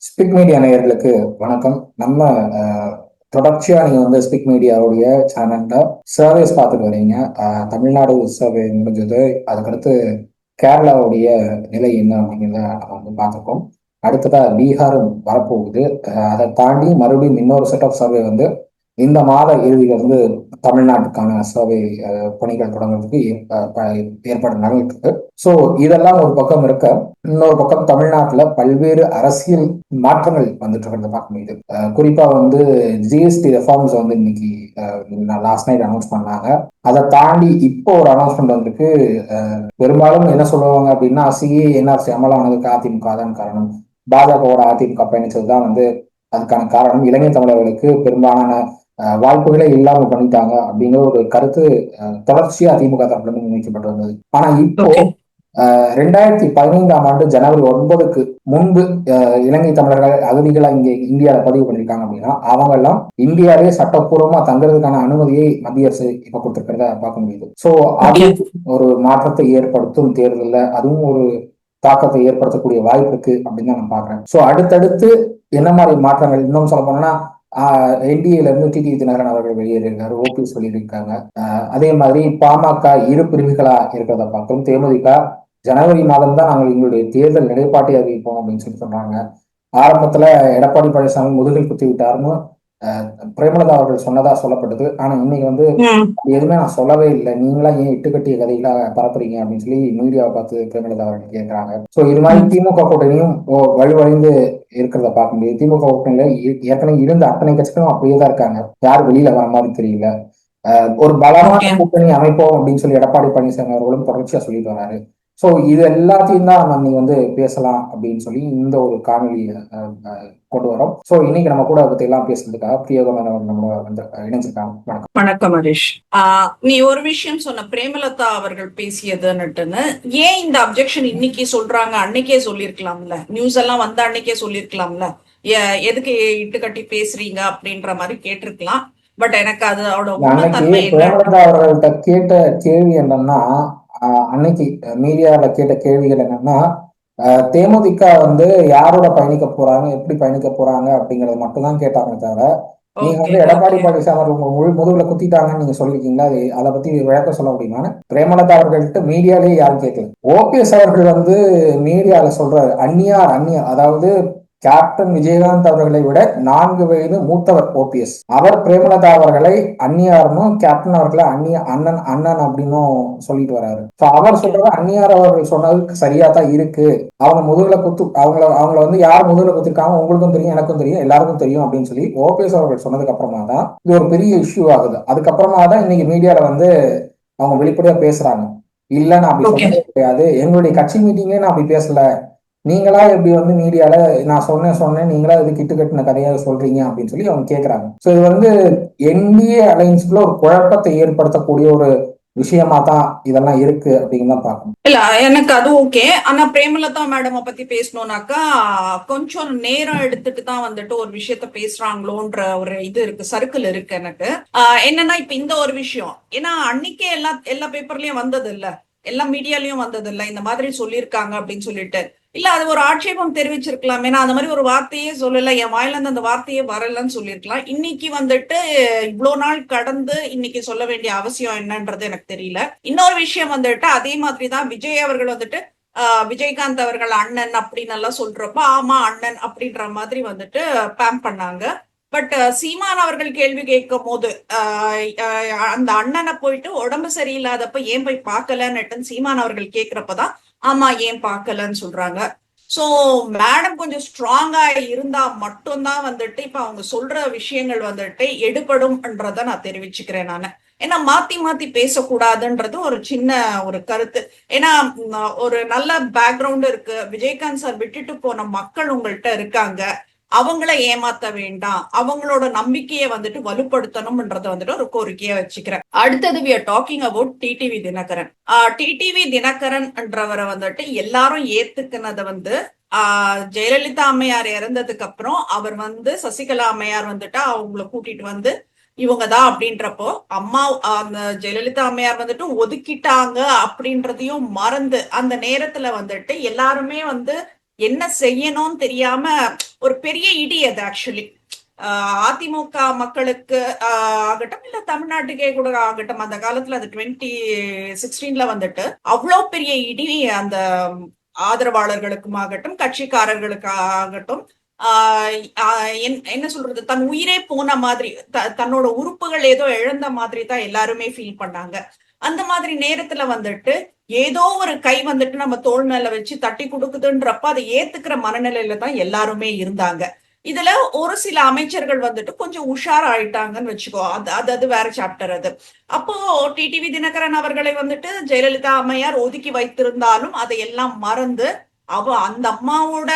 SPIC media நேயர்களுக்கு வணக்கம். நம்ம அஹ், தொடர்ச்சியா நீங்க ஸ்பிக் மீடியாவுடைய சேனல்ல சர்வேஸ் பார்த்துட்டு வரீங்க. தமிழ்நாடு சர்வே முடிஞ்சது. அதுக்கடுத்து கேரளாவுடைய நிலை என்ன அப்படிங்கிறத நம்ம பார்த்துருக்கோம். அடுத்ததா பீகாரும் வரப்போகுது. அதை தாண்டி மறுபடியும் இன்னொரு செட் ஆஃப் சர்வே இந்த மாத இறுதியில தமிழ்நாட்டுக்கான சர்வே பணிகள் தொடங்குறதுக்கு ஏற்பாடு நடந்துட்டு இருக்கு. ஸோ இதெல்லாம் ஒரு பக்கம் இருக்க, இன்னொரு பக்கம் தமிழ்நாட்டுல பல்வேறு அரசியல் மாற்றங்கள் வந்துட்டு இருக்கிறத பார்க்க முடியுது. குறிப்பா ஜிஎஸ்டி ரெஃபார்ம்ஸ் இன்னைக்கு லாஸ்ட் நைட் அனௌன்ஸ் பண்ணாங்க. அதை தாண்டி இப்போ ஒரு அனௌன்ஸ்மெண்ட் வந்திருக்கு. பெரும்பாலும் என்ன சொல்லுவாங்க அப்படின்னா, சிஏ என்ஆர்சி அமலானதுக்கு அதிமுக தான் காரணம், பாஜகவோட அதிமுக பயணிச்சதுதான் அதுக்கான காரணம், இலங்கை தமிழர்களுக்கு பெரும்பாலான வாய்ப்புகளே இல்லாம பண்ணிட்டாங்க அப்படிங்கிற ஒரு கருத்து தொடர்ச்சியா திமுக தரப்புல இருந்து முன்வைக்கப்பட்டு வந்தது. ஆனா இப்போ 2015ஆம் ஆண்டு ஜனவரி 9க்கு முன்பு இலங்கை தமிழர்கள் அகதிகளா இங்கே இந்தியாவில பதிவு பண்ணிருக்காங்க அப்படின்னா, அவங்க எல்லாம் இந்தியாவிலே சட்டப்பூர்வமா தங்குறதுக்கான அனுமதியை மத்திய அரசு இப்ப கொடுத்திருக்கிறத பார்க்க முடியுது. சோ அது ஒரு மாற்றத்தை ஏற்படுத்தும் தேர்தல்ல, அதுவும் ஒரு தாக்கத்தை ஏற்படுத்தக்கூடிய வாய்ப்பு இருக்கு அப்படின்னு தான் நான் பாக்குறேன். சோ அடுத்தடுத்து என்ன மாதிரி மாற்றங்கள், இன்னும் சொல்ல போனா என்டிஏல இருந்து டிடிவி தினகரன் அவர்கள் வெளியேறியிருக்காரு, ஓபிஎஸ் வெளியேறியிருக்காங்க. அதே மாதிரி பாமக இரு பிரிவுகளா இருக்கிறத பார்க்கும். தேமுதிக ஜனவரி மாதம் தான் நாங்கள் எங்களுடைய தேர்தல் நிலைப்பாட்டை அறிவிப்போம் அப்படின்னு சொல்றாங்க. ஆரம்பத்துல எடப்பாடி பழனிசாமி முதுகில் குத்தி விட்டாருன்னு பிரேமலதா அவர்கள் சொன்னதா சொல்லப்பட்டது. ஆனா இன்னைக்கு எதுவுமே நான் சொல்லவே இல்லை, நீங்களா ஏன் இட்டுக்கட்டிய கதைகளா பரப்புறீங்க அப்படின்னு சொல்லி மீடியாவை பார்த்து பிரேமலதா அவர்கள் கேட்கிறாங்க. சோ இது மாதிரி திமுக கூட்டணியும் வலுவடைந்து இருக்கிறத பார்க்க முடியும். திமுக கூட்டணியில ஏற்கனவே இருந்த அத்தனை கட்சிகளும் அப்படியே தான் இருக்காங்க, யார் வெளியில வர மாதிரி தெரியல. ஒரு பலமான கூட்டணி அமைப்போம் அப்படின்னு சொல்லி எடப்பாடி பழனிசாமி அவர்களும் தொடர்ச்சியா சொல்லிட்டு வராரு. சோ இது எல்லாத்தையும் தான் நம்ம பேசலாம் அப்படின்னு சொல்லி இந்த ஒரு காணொலியை கொண்டு வரோம். சோ இன்னைக்கு நம்ம கூட அதை பத்தி எல்லாம் பேசுறதுக்காக பிரியோகமான நம்ம இணைஞ்சிருக்காங்க. வணக்கம். வணக்கம் ஹரிஷ். நீ ஒரு விஷயம் சொன்ன, பிரேமலதா அவர்கள் பேசியதுன்னுட்டுன்னு, ஏன் இந்த அப்ஜெக்ஷன் இன்னைக்கு சொல்றாங்க? அன்னைக்கே சொல்லிருக்கலாம்ல, நியூஸ் எல்லாம் வந்த அன்னைக்கே சொல்லிருக்கலாம்ல, எதுக்கு இட்டு கட்டி பேசுறீங்க அப்படின்ற மாதிரி கேட்டிருக்கலாம். பட் எனக்கு அதோட உண்மைத்தன்மை பிரேமலதா அவர்கள்ட்ட கேட்ட கேள்வி என்னன்னா, அன்னைக்கு மீடியால கேட்ட கேள்விகள் என்னன்னா, தேமுதிக யாரோட பயணிக்க போறாங்க, எப்படி பயணிக்க போறாங்க அப்படிங்கறது மட்டும்தான் கேட்டாங்க தவிர, நீங்க எடப்பாடி பழனிசாமி அவர்கள் முதுகுல குத்திட்டாங்கன்னு நீங்க சொல்லிருக்கீங்களா, அதை பத்தி விளக்கம் சொல்ல முடியுமா? பிரேமலதா அவர்கள்ட்ட மீடியாலேயே யாரும் கேட்கல. ஓபிஎஸ் அவர்கள் மீடியால சொல்றாரு, அந்நியார் அதாவது கேப்டன் விஜயகாந்த் அவர்களை விட 4 வயது மூத்தவர் ஓபிஎஸ். அவர் பிரேமலதா அவர்களை அந்நியார்னும் கேப்டன் அவர்களை அண்ணன் அண்ணன் அப்படின்னும் சொல்லிட்டு வராரு. அவர் சொல்றது அந்நியார் அவர்கள் சொன்னது சரியா தான் இருக்கு. அவங்க முதுகுல அவங்கள யார் முதுகுல குத்திருக்காங்க உங்களுக்கும் தெரியும், எனக்கும் தெரியும், எல்லாருக்கும் தெரியும் அப்படின்னு சொல்லி ஓபிஎஸ் அவர்கள் சொன்னதுக்கு அப்புறமா தான் இது ஒரு பெரிய இஷ்யூ ஆகுது. அதுக்கப்புறமா தான் இன்னைக்கு மீடியால அவங்க வெளிப்படையா பேசுறாங்க, இல்ல நான் அப்படி சொன்னதே கிடையாது, எங்களுடைய கட்சி மீட்டிங்லேயே நான் அப்படி பேசல, நீங்களா எப்படி மீடியால நான் சொன்னேன் நீங்களா இது கிட்டு கட்டின கதையா சொல்றீங்க அப்படின்னு சொல்லி அவங்க கேட்கறாங்க. சோ இது என்டிஏ அலைன்ஸ்குள்ள ஒரு குழப்பத்தை ஏற்படுத்தக்கூடிய ஒரு விஷயமா தான் இதெல்லாம் இருக்கு அப்படின்னு தான் பார்க்கணும். இல்ல, எனக்கு அது ஓகே. ஆனா பிரேமலதா மேடம் பத்தி பேசணும்னாக்கா கொஞ்சம் நேரம் எடுத்துட்டு தான் ஒரு விஷயத்த பேசுறாங்களோன்ற ஒரு இது இருக்கு, சர்க்கிள் இருக்கு எனக்கு. என்னன்னா இப்ப இந்த ஒரு விஷயம், ஏன்னா அன்னைக்கே எல்லா பேப்பர்லயும் வந்தது இல்ல, எல்லா மீடியாலயும் வந்தது இல்ல, இந்த மாதிரி சொல்லியிருக்காங்க அப்படின்னு சொல்லிட்டு. இல்ல அது ஒரு ஆட்சேபம் தெரிவிச்சிருக்கலாம், ஏன்னா அந்த மாதிரி ஒரு வார்த்தையே சொல்லல, என் வாயில இருந்து அந்த வார்த்தையே வரலன்னு சொல்லியிருக்கலாம். இன்னைக்கு இவ்வளவு நாள் கடந்து இன்னைக்கு சொல்ல வேண்டிய அவசியம் என்னன்றது எனக்கு தெரியல. இன்னொரு விஷயம் அதே மாதிரிதான் விஜய் அவர்கள் விஜயகாந்த் அவர்கள் அண்ணன் அப்படின்னு எல்லாம் சொல்றப்ப, ஆமா அண்ணன் அப்படின்ற மாதிரி பேம் பண்ணாங்க. பட் சீமான் அவர்கள் கேள்வி கேட்கும் போது அந்த அண்ணனை போயிட்டு உடம்பு சரியில்லாதப்ப ஏன் போய் பார்க்கலன்னு சீமான் அவர்கள் கேட்கிறப்பதான் ஆமா ஏன் பார்க்கலன்னு சொல்றாங்க. சோ மேடம் கொஞ்சம் ஸ்ட்ராங்கா இருந்தா மட்டும்தான் இப்ப அவங்க சொல்ற விஷயங்கள் எடுபடும்ன்றத நான் தெரிவிச்சுக்கிறேன் நானு. ஏன்னா மாத்தி மாத்தி பேசக்கூடாதுன்றது ஒரு சின்ன ஒரு கருத்து. ஏன்னா ஒரு நல்ல பேக்ரவுண்ட் இருக்கு, விஜயகாந்த் சார் விட்டுட்டு போன மக்கள் உங்கள்கிட்ட இருக்காங்க, அவங்கள ஏமாத்த வேண்டாம், அவங்களோட நம்பிக்கையை வலுப்படுத்தணும்ன்றத ஒரு கோரிக்கையை வச்சுக்கிறேன். அடுத்தது we are talking about TTV Dinakaran. TTV Dinakaran என்றவரை எல்லாரும் ஏத்துக்கினதை ஜெயலலிதா அம்மையார் இறந்ததுக்கு அப்புறம் அவர் சசிகலா அம்மையார் அவங்கள கூட்டிட்டு இவங்கதான் அப்படின்றப்போ அம்மா அந்த ஜெயலலிதா அம்மையார் ஒதுக்கிட்டாங்க அப்படின்றதையும் மறந்து அந்த நேரத்துல எல்லாருமே என்ன செய்யணும்னு தெரியாம ஒரு பெரிய இடி அது ஆக்சுவலி. அதிமுக மக்களுக்கு ஆகட்டும், இல்ல தமிழ்நாட்டுக்கே கூட ஆகட்டும், அந்த காலத்துல அது 2016 வந்துட்டு அவ்வளோ பெரிய இடி அந்த ஆதரவாளர்களுக்கும் ஆகட்டும், கட்சிக்காரர்களுக்கு ஆகட்டும். என்ன சொல்றது, தன் உயிரே போன மாதிரி, தன்னோட உறுப்புகள் ஏதோ இழந்த மாதிரி தான் எல்லாருமே ஃபீல் பண்ணாங்க. அந்த மாதிரி நேரத்துல வந்துட்டு ஏதோ ஒரு கை வந்துட்டு நம்ம தோல் மேல வச்சு தட்டி கொடுக்குதுன்றப்ப அதை ஏத்துக்கிற மனநிலையில தான் எல்லாருமே இருந்தாங்க. இதுல ஒரு சில அமைச்சர்கள் வந்துட்டு கொஞ்சம் உஷார் ஆயிட்டாங்கன்னு வச்சுக்கோ, அது வேற சாப்டர் அது. அப்போ டிடிவி தினகரன் அவர்களை வந்துட்டு ஜெயலலிதா அம்மையார் ஒதுக்கி வைத்திருந்தாலும் அதையெல்லாம் மறந்து அந்த அம்மாவோட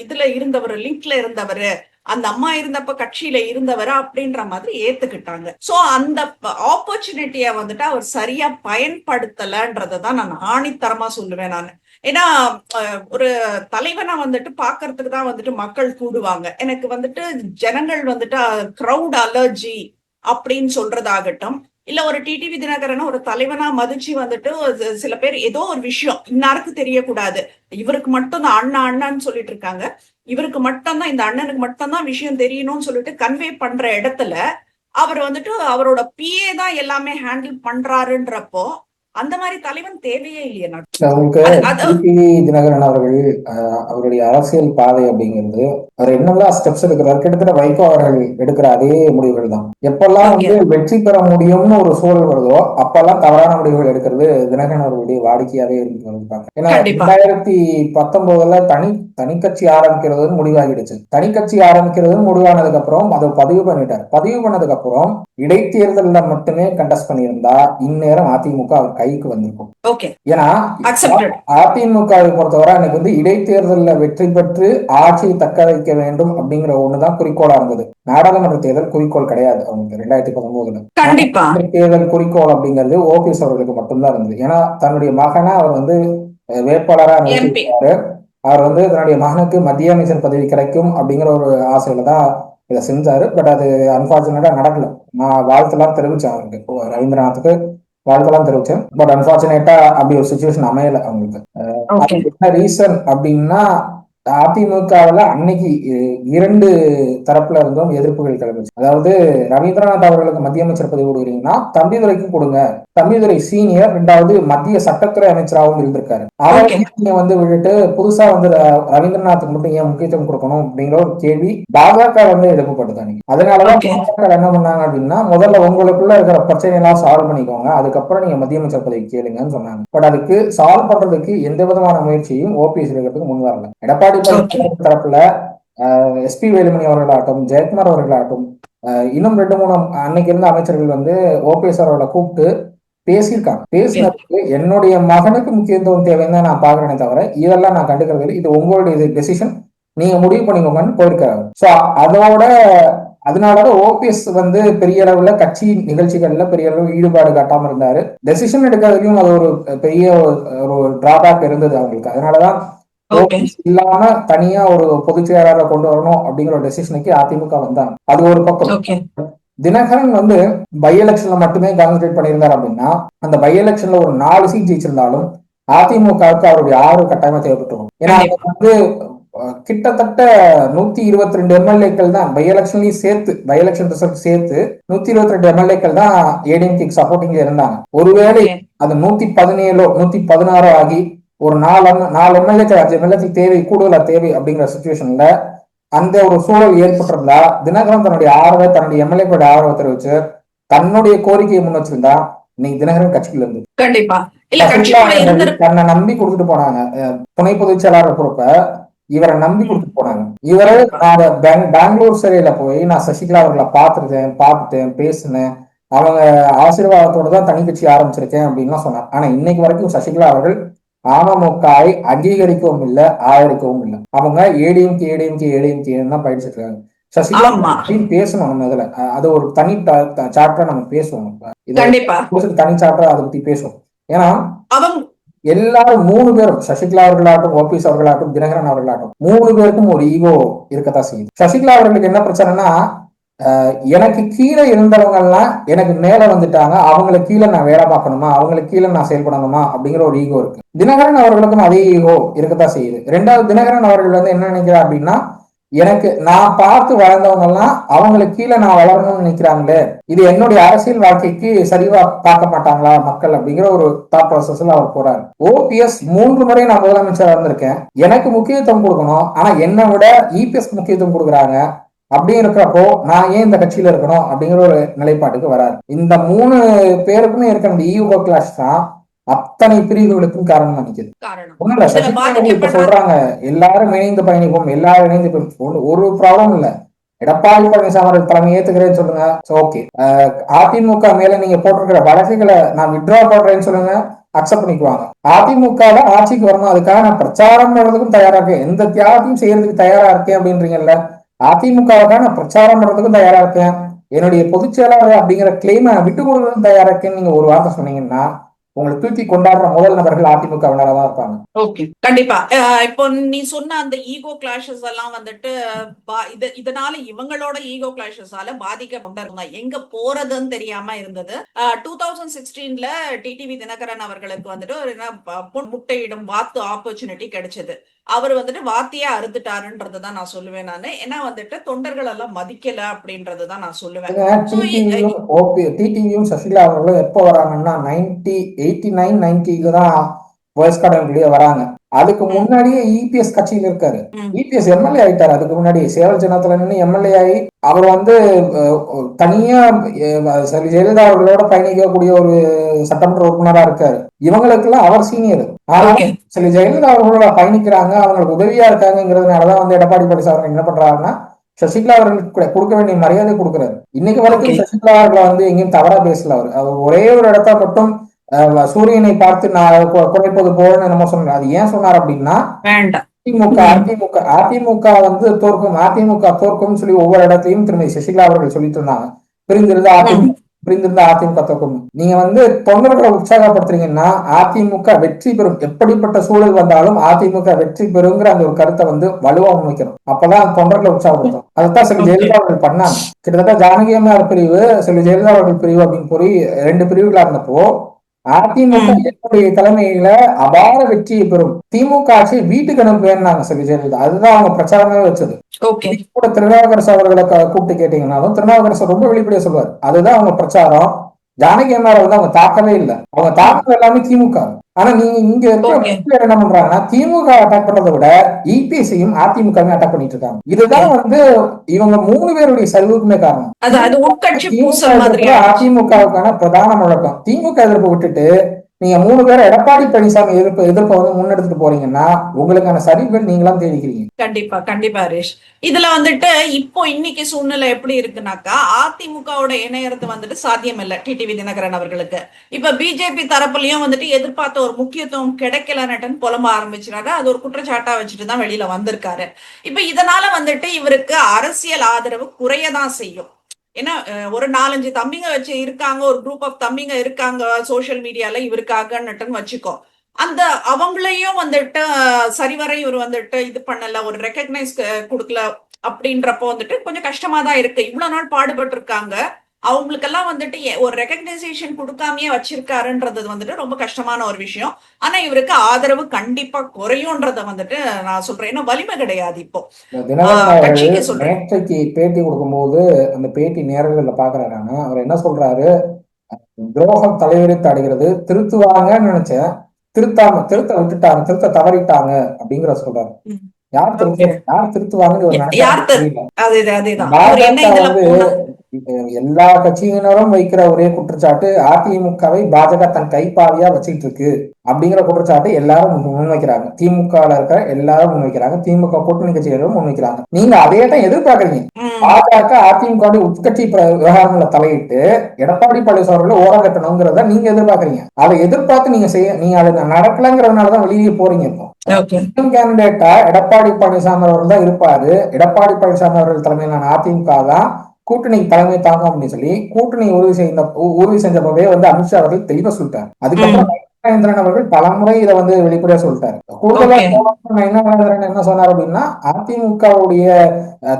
இதுல இருந்தவர், லிங்க்ல இருந்தவர், அந்த அம்மா இருந்தப்ப கட்சியில இருந்தவர் அப்படின்ற மாதிரி ஏத்துக்கிட்டாங்க. சோ அந்த ஆப்பர்ச்சுனிட்டிய வந்துட்டு அவர் சரியா பயன்படுத்தலன்றதான் நான் ஆணித்தரமா சொல்லுவேன் நான். ஏன்னா ஒரு தலைவனா வந்துட்டு பாக்குறதுக்கு தான் வந்துட்டு மக்கள் கூடுவாங்க. எனக்கு வந்துட்டு ஜனங்கள் வந்துட்டு கிரவுட் அலர்ஜி அப்படின்னு சொல்றதாகட்டும், இல்ல ஒரு டிடிவி தினகரன் ஒரு தலைவனா மதிச்சு வந்துட்டு சில பேர் ஏதோ ஒரு விஷயம் இன்னாருக்கு தெரியக்கூடாது, இவருக்கு மட்டும் தான் அண்ணா அண்ணான்னு சொல்லிட்டு இருக்காங்க, இவருக்கு மட்டும்தான், இந்த அண்ணனுக்கு மட்டும்தான் விஷயம் தெரியணும்னு சொல்லிட்டு கன்வே பண்ற இடத்துல அவர் வந்துட்டு அவரோட பிஏ தான் எல்லாமே ஹேண்டில் பண்றாருன்றப்போ அந்த மாதிரி தலைவன் தேவையே இல்லையே. உங்களுக்கு டிடிவி தினகரன் அவர்கள் அவருடைய அரசியல் பாதை அப்படிங்கிறது அவர் என்னெல்லாம் ஸ்டெப்ஸ் எடுக்கிறார், கிட்டத்தட்ட வைகோ அவர்கள் எடுக்கிற அதே முடிவுகள் தான். எப்பெல்லாம் வந்து வெற்றி பெற முடியும்னு ஒரு சூழல் வருதோ அப்பெல்லாம் தவறான முடிவுகள் எடுக்கிறது தினகரன் அவர்களுடைய வாடிக்கையாவே இருப்பாங்க. ஏன்னா 2019 தனி கட்சி ஆரம்பிக்கிறது முடிவாகிடுச்சு. தனி கட்சி ஆரம்பிக்கிறது முடிவானதுக்கு அப்புறம் அதை பதிவு பண்ணிட்டார். பதிவு பண்ணதுக்கு அப்புறம் இடைத்தேர்தலில் மட்டுமே கண்டஸ்ட் பண்ணியிருந்தா இந்நேரம் அதிமுக அவர் கைக்கு வந்திருக்கும். ஏன்னா அதிமுகவை பொறுத்தவரை அன்னைக்கு வந்து இடைத்தேர்தலில் வெற்றி பெற்று ஆட்சியை தக்க வைக்க வேண்டும் அப்படிங்கிற ஒண்ணுதான் குறிக்கோளா இருந்தது. நாடாளுமன்ற தேர்தல் குறிக்கோள் கிடையாது அவங்களுக்கு 2019. தேர்தல் குறிக்கோள் அப்படிங்கிறது ஓபிஎஸ் அவர்களுக்கு மட்டும்தான் இருந்தது. ஏன்னா தன்னுடைய மகனை அவர் வந்து வேட்பாளரா நிறுத்திருக்காரு. அவர் வந்து தன்னுடைய மகனுக்கு மத்திய அமைச்சர் பதவி கிடைக்கும் அப்படிங்கிற ஒரு ஆசையில தான் இதை செஞ்சாரு. பட் அது அன்பார்ச்சுனேட்டா நடக்கல. நான் வாழ்த்துலாம் தெரிவிச்சேன் அவருக்கு, ரவீந்திரநாத்துக்கு வாழ்த்தெல்லாம் தெரிவிச்சேன். பட் அன்பார்ச்சுனேட்டா அப்படி ஒரு சுச்சுவேஷன் அமையல அவங்களுக்கு. என்ன ரீசன் அப்படின்னா அதிமுகவில் அன்னைக்கு 2 தரப்புல இருந்தும் எதிர்ப்புகள் கிளம்பிச்சு. அதாவது ரவீந்திரநாத் அவர்களுக்கு மத்திய அமைச்சர் பதவி கொடுக்குறீங்கன்னா தம்பிதுரைக்கும் கொடுங்க, தம்பிதுரை சீனியர், 2வது மத்திய சட்டத்துறை அமைச்சராகவும் இருந்திருக்காரு. அவரை வந்து விட்டுட்டு புதுசா வந்து ரவீந்திரநாத்துக்கு மட்டும் ஏன் முக்கியத்துவம் கொடுக்கணும் அப்படிங்கிற ஒரு கேள்வி பாஜக வந்து எழுப்பப்பட்டது அன்னைக்கு. அதனாலதான் பாஜக என்ன பண்ணாங்க அப்படின்னா, முதல்ல உங்களுக்குள்ள இருக்கிற பிரச்சனை எல்லாம் சால்வ் பண்ணிக்கோங்க, அதுக்கப்புறம் நீங்க மத்திய அமைச்சர் பதவி கேளுங்கன்னு சொன்னாங்க. பட் அதுக்கு சால்வ் பண்றதுக்கு எந்த விதமான முயற்சியும் ஓபிஎஸ் எடுக்கிறதுக்கு முன் வரல. எடப்பாடி தரப்புல எஸ்பி வேலுமணி அவர்களாகட்டும், ஜெயக்குமார் அவர்களாகட்டும், இன்னும் 2-3 அன்னைக்கு இருந்த அமைச்சர்கள் வந்து ஓபிஎஸ் அவர்களை கூப்பிட்டு பேசியிருக்காங்க. பேசினதுக்கு என்னுடைய மகனுக்கு முக்கியத்துவம் தேவைன்னு தான் நான் பாக்குறேனே தவிர இதெல்லாம் நான் கண்டுக்கிறது, இது உங்களுடைய டெசிஷன், நீங்க முடிவு பண்ணிக்கோங்கன்னு போயிருக்காங்க. சோ அதனாலதான் ஓபிஎஸ் வந்து பெரிய அளவுல கட்சி நிகழ்ச்சிகள்ல பெரிய அளவு ஈடுபாடு காட்டாம இருந்தாரு. டெசிஷன் எடுக்கிறதுலயும் அது ஒரு பெரிய ஒரு டிராபேக் இருந்தது அவங்களுக்கு. அதனாலதான் இல்லாம தனியா ஒரு பொதுச் செயலாளரை கொண்டு வரணும் அப்படிங்கிற ஒரு டெசிஷனுக்கு அதிமுக வந்தாங்க. அது ஒரு பக்கம். தினகரன் வந்து பை எலெக்ஷன்ல மட்டுமே கான்சன்ட்ரேட் பண்ணியிருந்தார் அப்படின்னா அந்த பை எலெக்ஷன்ல ஒரு 4 சீட் ஜெயிச்சிருந்தாலும் அதிமுகவுக்கு அவருடைய 6 கட்டாயமா தேவைப்பட்டிருக்கும். ஏன்னா வந்து கிட்டத்தட்ட 122 எம்எல்ஏக்கள் தான் பை எலெக்ஷன்லயும் சேர்த்து, பை எலெக்ஷன் ரிசல்ட் சேர்த்து 122 எம்எல்ஏக்கள் தான் ஏடிஎம்கே சப்போர்ட்டிங்ல இருந்தாங்க. ஒருவேளை அது 117 116 ஆகி ஒரு 4 எம்எல்ஏக்கள் 5 எம்எல்ஏக்கள் தேவை, கூடுதலா தேவை அப்படிங்கிற சுச்சுவேஷன்ல அந்த ஒரு சூழல் ஏற்பட்டிருந்தா தினகரன் தன்னுடைய ஆர்வத்தை, தன்னுடைய எம்எல்ஏக்களுடைய ஆர்வத்தை தெரிவிச்சு தன்னுடைய கோரிக்கையை முன் வச்சிருந்தா இன்னைக்கு தினகரன் கட்சியில இருந்து கண்டிப்பா தன்னை நம்பி கொடுத்துட்டு போனாங்க. துணை பொதுச் செயலாளர் பொறுப்ப இவரை நம்பி கொடுத்துட்டு போனாங்க. இவரு பெங்களூர் சிறையில போய் நான் சசிகலா அவர்களை பார்த்துட்டேன், பேசினேன், அவங்க ஆசீர்வாதத்தோட தான் தனி கட்சி ஆரம்பிச்சிருக்கேன் அப்படின்லாம் சொன்னார். ஆனா இன்னைக்கு வரைக்கும் சசிகலா அவர்கள் அமமுகவை அங்கீகரிக்கவும் இல்லை, ஆதரிக்கவும் இல்லை. அவங்க ஏடிஎம்கே தான் படிச்சுட்டு இருக்காங்க. சசிகலா பேசணும் நம்ம இதுல, அது ஒரு தனி சாப்டரா நம்ம பேசுவோம். தனி சாப்டரா அதை பத்தி பேசுவோம். ஏன்னா எல்லாரும் 3 பேரும், சசிகலா அவர்களாகட்டும், ஓபிஎஸ் அவர்களாகட்டும், தினகரன் அவர்களாகட்டும், 3 பேருக்கும் ஒரு ஈகோ இருக்கத்தான் செய்யுது. சசிகலா அவர்களுக்கு என்ன பிரச்சனைனா எனக்கு கீழே இருந்தவங்க எல்லாம் எனக்கு மேல வந்துட்டாங்க, அவங்களுக்கு கீழே நான் வேலை பார்க்கணுமா, அவங்களுக்கு கீழே நான் செயல்படணுமா அப்படிங்கிற ஒரு ஈகோ இருக்கு. தினகரன் அவர்களுக்கும் அதே ஈகோ இருக்கத்தான் செய்யுது. ரெண்டாவது, தினகரன் அவர்கள் வந்து என்ன நினைக்கிறார் அப்படின்னா, எனக்கு நான் பார்த்து வளர்ந்தவங்க எல்லாம் அவங்களுக்கு கீழே நான் வளரணும்னு நினைக்கிறாங்களே, இது என்னுடைய அரசியல் வாழ்க்கைக்கு சரிவா பார்க்க மாட்டாங்களா மக்கள் அப்படிங்கிற ஒரு தாட் ப்ராசஸ்ல அவர் போறாரு. ஓபிஎஸ் 3 முறை நான் முதலமைச்சர் வந்திருக்கேன், எனக்கு முக்கியத்துவம் கொடுக்கணும், ஆனா என்னை விட இபிஎஸ் முக்கியத்துவம் கொடுக்குறாங்க, அப்படி இருக்கிறப்போ நான் ஏன் இந்த கட்சியில இருக்கணும் அப்படிங்கிற ஒரு நிலைப்பாட்டுக்கு வராது. இந்த 3 பேருக்குமே இருக்க இந்த ஈகோ கிளாஷ் தான் அத்தனை பிரிவுகளுக்கும் காரணம் நினைக்குது. ஒண்ணும் இல்ல, சசிகலா இப்ப சொல்றாங்க எல்லாரும் இணைந்து பயணிப்போம், எல்லாரும் இணைந்து ஒரு ப்ராப்ளம் இல்ல. எடப்பாடி பழனிசாமி அவர்கள் தலைமை ஏத்துக்கிறேன்னு சொல்லுங்க, ஓகே. அதிமுக மேல நீங்க போட்டிருக்கிற வழக்குகளை நான் வித்ட்ரா பண்றேன்னு சொல்லுங்க, அக்செப்ட் பண்ணிக்குவாங்க. அதிமுக ஆட்சிக்கு வரணும், அதுக்காக நான் பிரச்சாரம் பண்றதுக்கும் தயாரா இருக்கேன், எந்த தியாகத்தையும் செய்யறதுக்கு தயாரா இருக்கேன் அப்படின்றீங்கல்ல. அதிமுகவுக்காக நான் பிரச்சாரம் பண்றதுக்கும் தயாரா இருக்கேன், என்னுடைய பொதுச் செயலாளர் அப்படிங்கிற கிளைமை விட்டு கொடுக்கறதுக்கும் தயாரா இருக்கேன்னு நீங்க ஒரு வார்த்தை சொன்னீங்கன்னா உங்களை தூக்கி கொண்டாடுற முதல் நபர்கள் அதிமுகவினரா தான் இருப்பாங்க. ஓகே, கண்டிப்பா. இப்போ நீ சொன்ன அந்த ஈகோ கிளாஷஸ் எல்லாம் வந்துட்டு இதனால இவங்களோட ஈகோ கிளாஷஸால பாதிக்கப்பட்டிருந்தாங்க, எங்க போறதுன்னு தெரியாம இருந்தது. 2016ல டிடிவி தினகரன் அவர்களுக்கு வந்துட்டு ஒரு முட்டையிடும் வாத்து ஆப்பர்ச்சுனிட்டி கிடைச்சது. அவர் வந்துட்டு வாத்தியே அறுத்துட்டாருன்றதுதான் நான் சொல்லுவேன் நானு. ஏன்னா வந்துட்டு தொண்டர்கள் எல்லாம் மதிக்கல அப்படின்றதுதான் நான் சொல்லுவேன். டிடிவியும் சசிகலா அவர்களும் எப்போ வராங்கன்னா 89, 90ல தான் வாய்ஸ் கார்டு வராங்க. அதுக்கு முன்னாடியே இபிஎஸ் கட்சியில இருக்காரு, இபிஎஸ் எம்எல்ஏ ஆயிட்டாரு. அதுக்கு முன்னாடி சேவல் சின்னத்துல நின்று எம்எல்ஏ ஆகி அவர் வந்து தனியா ஜெயலலிதா அவர்களோட பயணிக்கக்கூடிய ஒரு சட்டமன்ற உறுப்பினரா இருக்காரு. இவங்களுக்கு எல்லாம் அவர் சீனியர். ஆனா சில ஜெயலலிதா அவர்களோட பயணிக்கிறாங்க, அவங்களுக்கு உதவியா இருக்காங்கிறதுனாலதான் வந்து எடப்பாடி பழனிசாமி அவர்கள் என்ன பண்றாருன்னா சசிகலா அவர்களுக்கு கொடுக்க வேண்டிய மரியாதை கொடுக்கிறாரு. இன்னைக்கு வரைக்கும் சசிகலா அவர்களை வந்து எங்கேயும் தவறா பேசல. அவர் ஒரே ஒரு இடத்த மட்டும் சூரியனை பார்த்து நான் குறைப்பது போலன்னு நம்ம சொன்னார். அது ஏன் சொன்னார் அப்படின்னா, அதிமுக வந்து தோற்கும், அதிமுக தோற்கும் சொல்லி ஒவ்வொரு இடத்தையும் திருமதி சசிகலா அவர்கள் சொல்லிட்டு இருந்தாங்க. பிரிந்திருந்த அதிமுக தோற்கும். நீங்க வந்து தொண்டர்களை உற்சாகப்படுத்துறீங்கன்னா அதிமுக வெற்றி பெறும், எப்படிப்பட்ட சூழல் வந்தாலும் அதிமுக வெற்றி பெறுங்கிற அந்த ஒரு கருத்தை வந்து வலுவா முன்வைக்கணும். அப்பதான் தொண்டர்களை உற்சாகப்படுத்தும். அதைத்தான் சில ஜெயலலிதா அவர்கள் பண்ணாங்க. கிட்டத்தட்ட ஜானகி அம்மையார் பிரிவு, சில ஜெயலலிதா அவர்கள் பிரிவு அப்படின்னு கூறி 2 பிரிவுகளா இருந்தப்போ அதிமுக தலைமையில அபார வெற்றியை பெறும், திமுக ஆட்சி வீட்டுக்கு அனுப்புவேன்னாங்க சொல்லி ஜெயலலிதா. அதுதான் அவங்க பிரச்சாரமே வச்சது. கூட திருநாவுக்கரசு அவர்களை கூப்பிட்டு கேட்டீங்கன்னாலும் திருநாவுக்கரசு ரொம்ப வெளிப்படையா சொல்லுவார், அதுதான் அவங்க பிரச்சாரம். ஜானகி அம்மையாரை வந்து அவங்க தாக்கவே இல்லை, அவங்க தாக்கம் எல்லாமே திமுக. ஆனா நீங்க இங்க இருக்கிற என்ன பண்றாங்கன்னா திமுக அட்டாக் பண்றதை விட இபிஎஸ்ஐயும் அதிமுக அட்டாக் பண்ணிட்டு இருக்காங்க. இதுதான் வந்து இவங்க 3 பேருடைய சரிவுக்குமே காரணம். அதிமுகவுக்கான பிரதான முழக்கம் திமுக எதிர்ப்பு விட்டுட்டு நீங்க 3 பேரை எடப்பாடி பழனிசாமி எதிர்ப்பை வந்து முன்னெடுத்துட்டு போறீங்கன்னா உங்களுக்கான சரிவுகள் நீங்களாம் தேடிக்கிறீங்க. கண்டிப்பா கண்டிப்பா ஹரிஷ். இதுல வந்துட்டு இப்போ இன்னைக்கு சூழ்நிலை எப்படி இருக்குனாக்கா, அதிமுகவோட இணையறது வந்துட்டு சாத்தியம் இல்ல டிடிவி தினகரன் அவர்களுக்கு. இப்ப பிஜேபி தரப்புலயும் வந்துட்டு எதிர்பார்த்த ஒரு முக்கியத்துவம் கிடைக்கலன்னு புலம்ப ஆரம்பிச்சிருக்காங்க. அது ஒரு குற்றச்சாட்டா வச்சுட்டு தான் வெளியில வந்திருக்காரு. இப்ப இதனால வந்துட்டு இவருக்கு அரசியல் ஆதரவு குறையதான் செய்யும். ஏன்னா ஒரு 4-5 தம்பிங்க வச்சு இருக்காங்க, ஒரு குரூப் ஆஃப் தம்பிங்க இருக்காங்க சோசியல் மீடியால இவருக்காகன்னுட்டுன்னு வச்சுக்கோ. அந்த அவங்களையும் வந்துட்டு சரிவர இவர் வந்துட்டு இது பண்ணல, ஒரு ரெக்கக்னைஸ் கொடுக்கல அப்படின்றப்போ வந்துட்டு கொஞ்சம் கஷ்டமா தான் இருக்கு. இவ்வளவு நாள் பாடுபட்டு இருக்காங்க, அவங்களுக்கெல்லாம் வந்துட்டு ஒரு ரெகக்னைசேஷன் கொடுக்காமயே வச்சிருக்காருன்றது வந்துட்டு ரொம்ப கஷ்டமான ஒரு விஷயம். ஆனா இவருக்கு ஆதரவு கண்டிப்பா குறையும்ன்றத வந்துட்டு நான் சொல்றேன். ஏன்னா வலிமை கிடையாது. இப்போ நேற்றைக்கு பேட்டி கொடுக்கும்போது அந்த பேட்டி நேரங்கள்ல பாக்குறாரு, அவர் என்ன சொல்றாரு, துரோகம் தலைவரித்து அடைகிறது, திருத்துவாங்கன்னு நினைச்சேன், திருத்த விட்டுட்டாங்க, திருத்த தவறிட்டாங்க அப்படிங்கிற சொல்றாரு. யார் திருத்துவாங்கன்னு எல்லா கட்சியினரும் வைக்கிற ஒரே குற்றச்சாட்டு அதிமுகவை பாஜக தன் கைப்பாவியா வச்சுட்டு இருக்கு அப்படிங்கிற குற்றச்சாட்டு எல்லாரும் முன்வைக்கிறாங்க. திமுக இருக்கிற எல்லாரும் முன்வைக்கிறாங்க, திமுக கூட்டணி கட்சிகளும் முன்வைக்கிறாங்க. நீங்க அதே தான் எதிர்பார்க்கறீங்க. பாஜக அதிமுக உட்கட்சி விவகாரங்களை தலையிட்டு எடப்பாடி பழனிசாமி அவர்களை ஓரம் கட்டணுங்கிறத நீங்க எதிர்பார்க்கறீங்க. அதை எதிர்பார்த்து நீங்க அதை நடக்கலங்கிறதுனாலதான் வெளியே போறீங்க. இப்போ கேண்டிடேட்டா எடப்பாடி பழனிசாமி அவர்கள் தான் இருப்பாரு. எடப்பாடி பழனிசாமி அவர்கள் தலைமையிலான அதிமுக தான் கூட்டணிக்கு தலைமை தாங்க அப்படின்னு சொல்லி கூட்டணி உறுதி செஞ்சப்பவே வந்து அமித்ஷா அவர்கள் தெளிவா சொல்லிட்டாங்க. அதுக்கப்புறம் நயனாதரன் அவர்கள் பலமுறை இதை வந்து வெளிப்படையா சொல்லிட்டாரு. கூடுதலா ஓகே நயனாதரன் என்ன சொன்னார் அப்படின்னா, அதிமுகவுடைய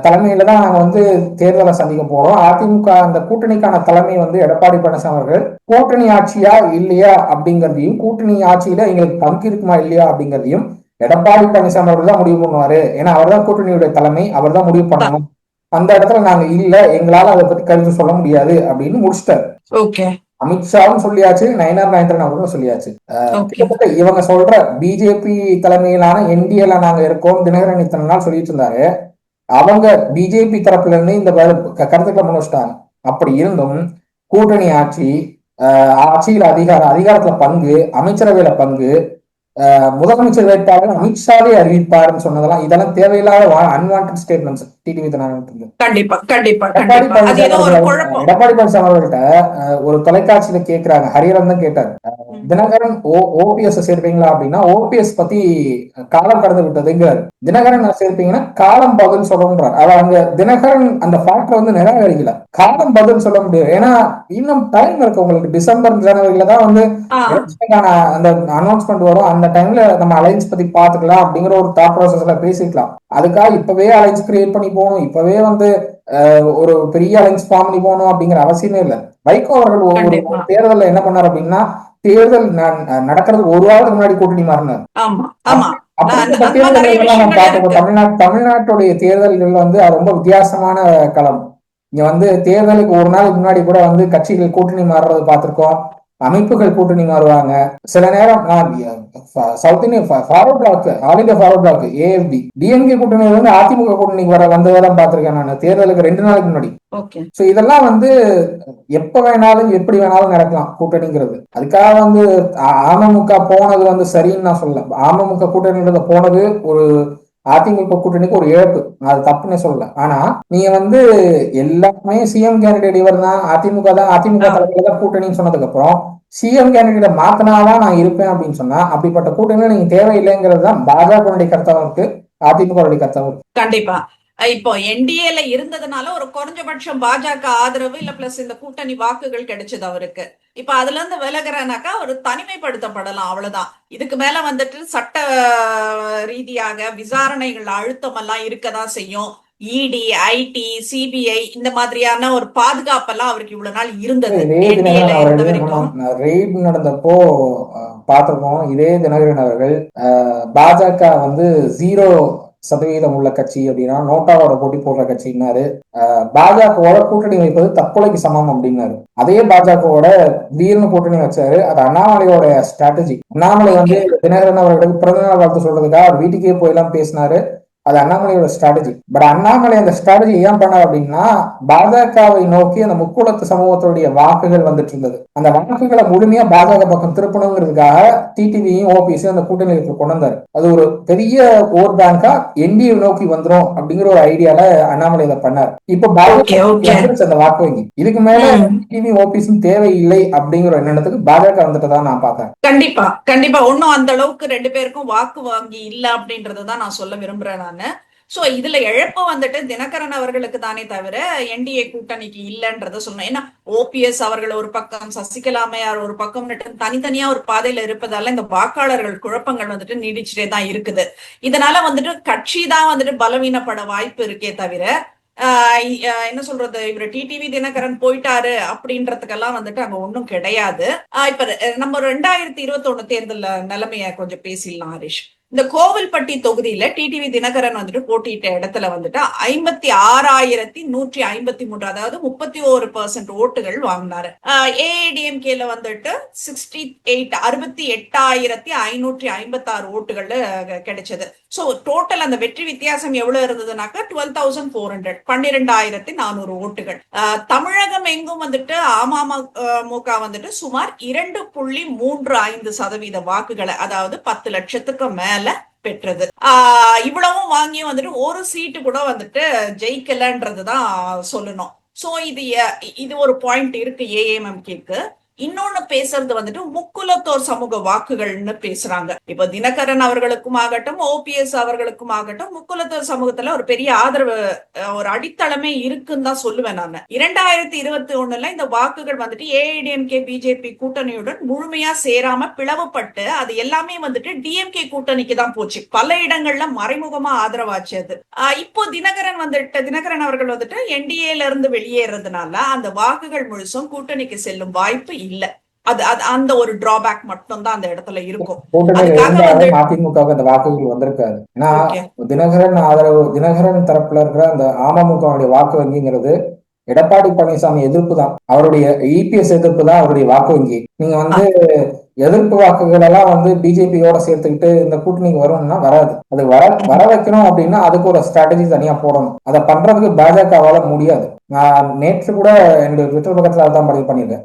தலைமையில தான் நாங்க வந்து தேர்தலை சந்திக்க போறோம். அதிமுக அந்த கூட்டணிக்கான தலைமை வந்து எடப்பாடி பழனிசாமி அவர்கள் கூட்டணி ஆட்சியா இல்லையா அப்படிங்கிறதையும், கூட்டணி ஆட்சியில எங்களுக்கு பங்கு இருக்குமா இல்லையா அப்படிங்கிறதையும் எடப்பாடி பழனிசாமி அவர்கள் தான் முடிவு பண்ணுவாரு. ஏன்னா அவர் தான் கூட்டணியுடைய தலைமை, அவர் தான் முடிவு பண்ணணும். அந்த இடத்துல நாங்க இல்ல, எங்களால அதை பத்தி கருத்து சொல்ல முடியாது அப்படின்னு முடிச்சிட்டாரு. ஓகே அமித்ஷாவும் சொல்லியாச்சு, நயனார் அவர்களும் சொல்லியாச்சு. ஓகே கிட்டத்தட்ட இவங்க சொல்ற பிஜேபி தலைமையிலான என்டிஏல நாங்க இருக்கோம் தினகரன் இத்தனை நாள் சொல்லிட்டு இருந்தாரு. அவங்க பிஜேபி தரப்புல இருந்து இந்த கருத்துக்களை முன் வச்சிட்டாங்க. அப்படி இருந்தும் கூட்டணி ஆட்சி, ஆட்சியில் அதிகாரத்துல பங்கு, அமைச்சரவையில பங்கு, முதலமைச்சர் வேட்பாளர் அமித்ஷாவே அறிவிப்பாருன்னு சொன்னதெல்லாம் இதெல்லாம் தேவையில்லாத அன்வான்ட் ஸ்டேட்மெண்ட்ஸ் டிடிவி தினகரன். கண்டிப்பா கண்டிப்பா எடப்பாடி கண்டிப்பா அது ஏதோ ஒரு பழனிசாமி குழப்பம். எடப்பாடி பழனிசாமி அவர்கள்ட்ட ஒரு தொலைக்காட்சியில கேக்குறாங்க, ஹரிஹரன் தான் கேட்டாரு, தினகரன் ஓபிஎஸ் சேர்ப்பீங்களா அப்படின்னா, ஓபிஎஸ் பத்தி காலம் கடந்து விட்டதுங்கிறாரு. தினகரன் சேர்ப்பீங்கன்னா காலம் பதில் சொல்லணும்ன்றார். அவர் அங்க தினகரன் அந்த ஃபேக்டர் வந்து நிராகரிக்கல, காலம் பதில் சொல்ல முடியாது. ஏன்னா இன்னும் டைம் இருக்கு உங்களுக்கு. டிசம்பர் ஜனவரியில தான் வந்து எலெக்ஷனுக்கான அந்த அனௌன்ஸ்மெண்ட் வரும். அந்த டைம்ல நம்ம அலைன்ஸ் பத்தி பாத்துக்கலாம் அப்படிங்கிற ஒரு தாட் ப்ராசஸ்ல பேசிக்கலாம். அதுக்காக இப்பவே அலைன்ஸ் கிரியேட் பண்ணி போகணும், இப்பவே வந்து ஒரு பெரிய அலைன்ஸ் ஃபார்ம் பண்ணி போகணும் அப்படிங்கிற அவசியமே இல்லை. வைகோ அவர்கள் ஒரு தேர்தலில் என்ன பண்ணார் அப்படின்னா, தேர்தல் நடக்கிறதுக்கு ஒரு வாரத்துக்கு முன்னாடி கூட்டணி மாறினார். தமிழ்நாட்டுடைய தேர்தல்கள் வந்து ரொம்ப வித்தியாசமான களம். இங்க வந்து தேர்தலுக்கு ஒரு நாள் முன்னாடி கூட வந்து கட்சிகள் கூட்டணி மாறுறது பார்த்திருக்கோம், அமைப்புகள் கூட்டணி மாறுவாங்க. சில நேரம் south Indian forward bloc, all India forward bloc, AFB, DMK கூட்டணி வந்து அதிமுக கூட்டணிக்கு வந்ததான் பார்த்திருக்கேன் நான் தேர்தலுக்கு 2 நாளைக்கு முன்னாடி. சோ இதெல்லாம் வந்து எப்ப வேணாலும் எப்படி வேணாலும் நடக்கலாம் கூட்டணிங்கிறது. அதுக்காக வந்து அமமுக போனது வந்து சரின்னு நான் சொல்லல. அமமுக கூட்டணின்றது போனது ஒரு அதிமுக கூட்டணிக்கு ஒரு இழப்பு, அது தப்புன்னு சொல்லல. ஆனா நீங்க வந்து எல்லாமே சிஎம் கேண்டிடேட் இவர் தான், அதிமுக தான், அதிமுக தலைமையில தான் கூட்டணின்னு சொன்னதுக்கு அப்புறம் சிஎம் கேண்டிடேட் மாத்தினாதான் நான் இருப்பேன் அப்படின்னு சொன்னா, அப்படிப்பட்ட கூட்டணியில நீங்க தேவையில்லைங்கிறது தான் பாஜகவுடைய கருத்தாவும் இருக்கு, அதிமுக கருத்தாவும் இருக்கு. கண்டிப்பா இப்போ என்டிஏல இருந்ததுனால ஒரு குறைஞ்சபட்சம் பாஜக ஆதரவு இல்ல பிளஸ் இந்த கூட்டணி வாக்குகள் கிடைச்சது அவருக்கு. இப்ப அதுல இருந்து விலகிறனாக்கா ஒரு தனிமைப்படுத்தப்படலாம், அவ்வளவுதான். இதுக்கு மேல வந்துட்டு சட்ட ரீதியாக விசாரணைகள் அழுத்தம் எல்லாம் இருக்கதான் செய்யும். இடி, ஐடி, சிபிஐ இந்த மாதிரியான ஒரு பாதுகாப்பெல்லாம் அவருக்கு இவ்வளவு நாள் இருந்தது. ரெய்ட் நடந்தப்போ பார்த்திருக்கோம். இதே தினகரன் அவர்கள் பாஜக வந்து 0% உள்ள கட்சி அப்படின்னா நோட்டாவோட போட்டி போடுற கட்சின்னாரு. பாஜகவோட கூட்டணி வைப்பது தற்கொலைக்கு சமம் அப்படின்னாரு. அதே பாஜகவோட திடீர்னு கூட்டணி வச்சாரு. அது அண்ணாமலையோட ஸ்ட்ராட்டஜி. அண்ணாமலை வந்து தினகரன் அவர்களுக்கு பிறந்தநாள் வாழ்த்து சொல்றதுக்காக அவர் வீட்டுக்கே போயெல்லாம் பேசினாரு. அது அண்ணாமலையோட ஸ்ட்ராட்டஜி. பட் அண்ணாமலை அந்த ஸ்ட்ராட்டஜி ஏன் பண்ணார் அப்படின்னா, பாஜகவை நோக்கி அந்த முக்குளத்து சமூகத்துடைய வாக்குகள் வந்துட்டு இருந்தது. அந்த வாக்குகளை முழுமையா பாஜக பக்கம் திருப்பணுங்கிறதுக்காக டிடிவியும் ஓபிஎஸ் அந்த கூட்டணிக்கு கொண்டு வந்தாரு. அது ஒரு பெரிய ஓட் பேங்கா என்டிஏ நோக்கி வந்துடும் அப்படிங்கிற ஒரு ஐடியால அண்ணாமலை இதை பண்ணார். இப்ப பாஜக அந்த வாக்கு வங்கி இதுக்கு மேல டிடிவி ஓபிஎஸ் தேவையில்லை அப்படிங்கிற எண்ணத்துக்கு பாஜக வந்துட்டதான் நான் பாக்கிறேன். கண்டிப்பா கண்டிப்பா ஒன்னும் அந்த அளவுக்கு 2 பேருக்கும் வாக்கு வாங்கி இல்ல அப்படின்றதான் நான் சொல்ல விரும்புறேன். சோ இதுல இழப்பு வந்துட்டு தினகரன் அவர்களுக்கு தானே தவிர என்டிஏ கூட்டணிக்கு இல்லன்றத சொல்லணும். ஏன்னா ஓபிஎஸ் அவர்கள் ஒரு பக்கம், சசிகலா அம்மையார் ஒரு பக்கம் தனித்தனியா ஒரு பாதையில இருப்பதால இந்த வாக்காளர்கள் குழப்பங்கள் வந்துட்டு நீடிச்சுட்டே தான் இருக்குது. இதனால வந்துட்டு கட்சி தான் வந்துட்டு பலவீனப்பட வாய்ப்பு இருக்கே தவிர என்ன சொல்றது, இவரு டிடிவி தினகரன் போயிட்டாரு அப்படின்றதுக்கெல்லாம் வந்துட்டு அங்க ஒண்ணும் கிடையாது. இப்ப நம்ம 2021 தேர்தல் நிலைமைய கொஞ்சம் பேசிடலாம் ஹரிஷ். இந்த கோவில்பட்டி தொகுதியில டிடிவி தினகரன் வந்துட்டு போட்டியிட்ட இடத்துல வந்துட்டு 56,153, அதாவது 31% ஓட்டுகள் வாங்கினாரு. ஏஐடிஎம்கேல வந்துட்டு 68,556 ஓட்டுகள் கிடைச்சது. சோ டோட்டல் அந்த வெற்றி வித்தியாசம் எவ்வளவு இருந்ததுனாக்கா 12,400, 12,400 ஓட்டுகள். தமிழகம் எங்கும் வந்துட்டு அமமுக வந்துட்டு சுமார் 2.35% வாக்குகளை, அதாவது 10 லட்சத்துக்கு மேல பெற்றது. இவ்வளவும் வாங்கி வந்துட்டு ஒரு சீட்டு கூட வந்துட்டு ஜெயிக்கலன்றதுதான் சொல்லணும். சோ இது ஒரு பாயிண்ட் இருக்கு ஏஎம்எம்கேக்கு. இன்னொன்னு பேசுறது வந்துட்டு முக்குலத்தோர் சமூக வாக்குகள்னு பேசுறாங்க. இப்ப தினகரன் அவர்களுக்கும் ஆகட்டும், ஓபிஎஸ் அவர்களுக்கும் ஆகட்டும், முக்குலத்தோர் சமூகத்துல ஒரு பெரிய ஆதரவு, ஒரு அடித்தளமே இருக்குன்னு தான் சொல்லுவேன் நான். 2021 இந்த வாக்குகள் வந்துட்டு ஏஐடிஎம்கே பிஜேபி கூட்டணியுடன் முழுமையா சேராம பிளவுபட்டு அது எல்லாமே வந்துட்டு டிஎம்கே கூட்டணிக்கு தான் போச்சு. பல இடங்கள்ல மறைமுகமா ஆதரவாச்சு அது. இப்போ தினகரன் அவர்கள் வந்துட்டு என்டிஏல இருந்து வெளியேறதுனால அந்த வாக்குகள் முழுசும் கூட்டணிக்கு செல்லும் வாய்ப்பு இல்ல. அது அந்த ஒரு டிராபேக் மட்டும் தான் அந்த இடத்துல இருக்கும். அதிமுக அந்த வாக்குகள் வந்திருக்காது. ஏன்னா தினகரன் தரப்புல இருக்கிற அந்த அமமுக வாக்கு வங்கிங்கிறது எடப்பாடி பழனிசாமி எதிர்ப்பு தான், அவருடைய இபிஎஸ் எதிர்ப்பு தான் அவருடைய வாக்கு வங்கி. நீங்க வந்து எதிர்ப்பு வாக்குகள் எல்லாம் வந்து பிஜேபியோட சேர்த்துக்கிட்டு இந்த கூட்டணிக்கு வரும்னா வராது. அது வர வைக்கணும் அப்படின்னா அதுக்கு ஒரு ஸ்ட்ராட்டஜி தனியா போடணும். அதை பண்றதுக்கு பாஜகவால முடியாது. நான் நேற்று கூட என்னுடைய ட்விட்டர் பக்கத்துல அதான் பதிவு பண்ணிருக்கேன்.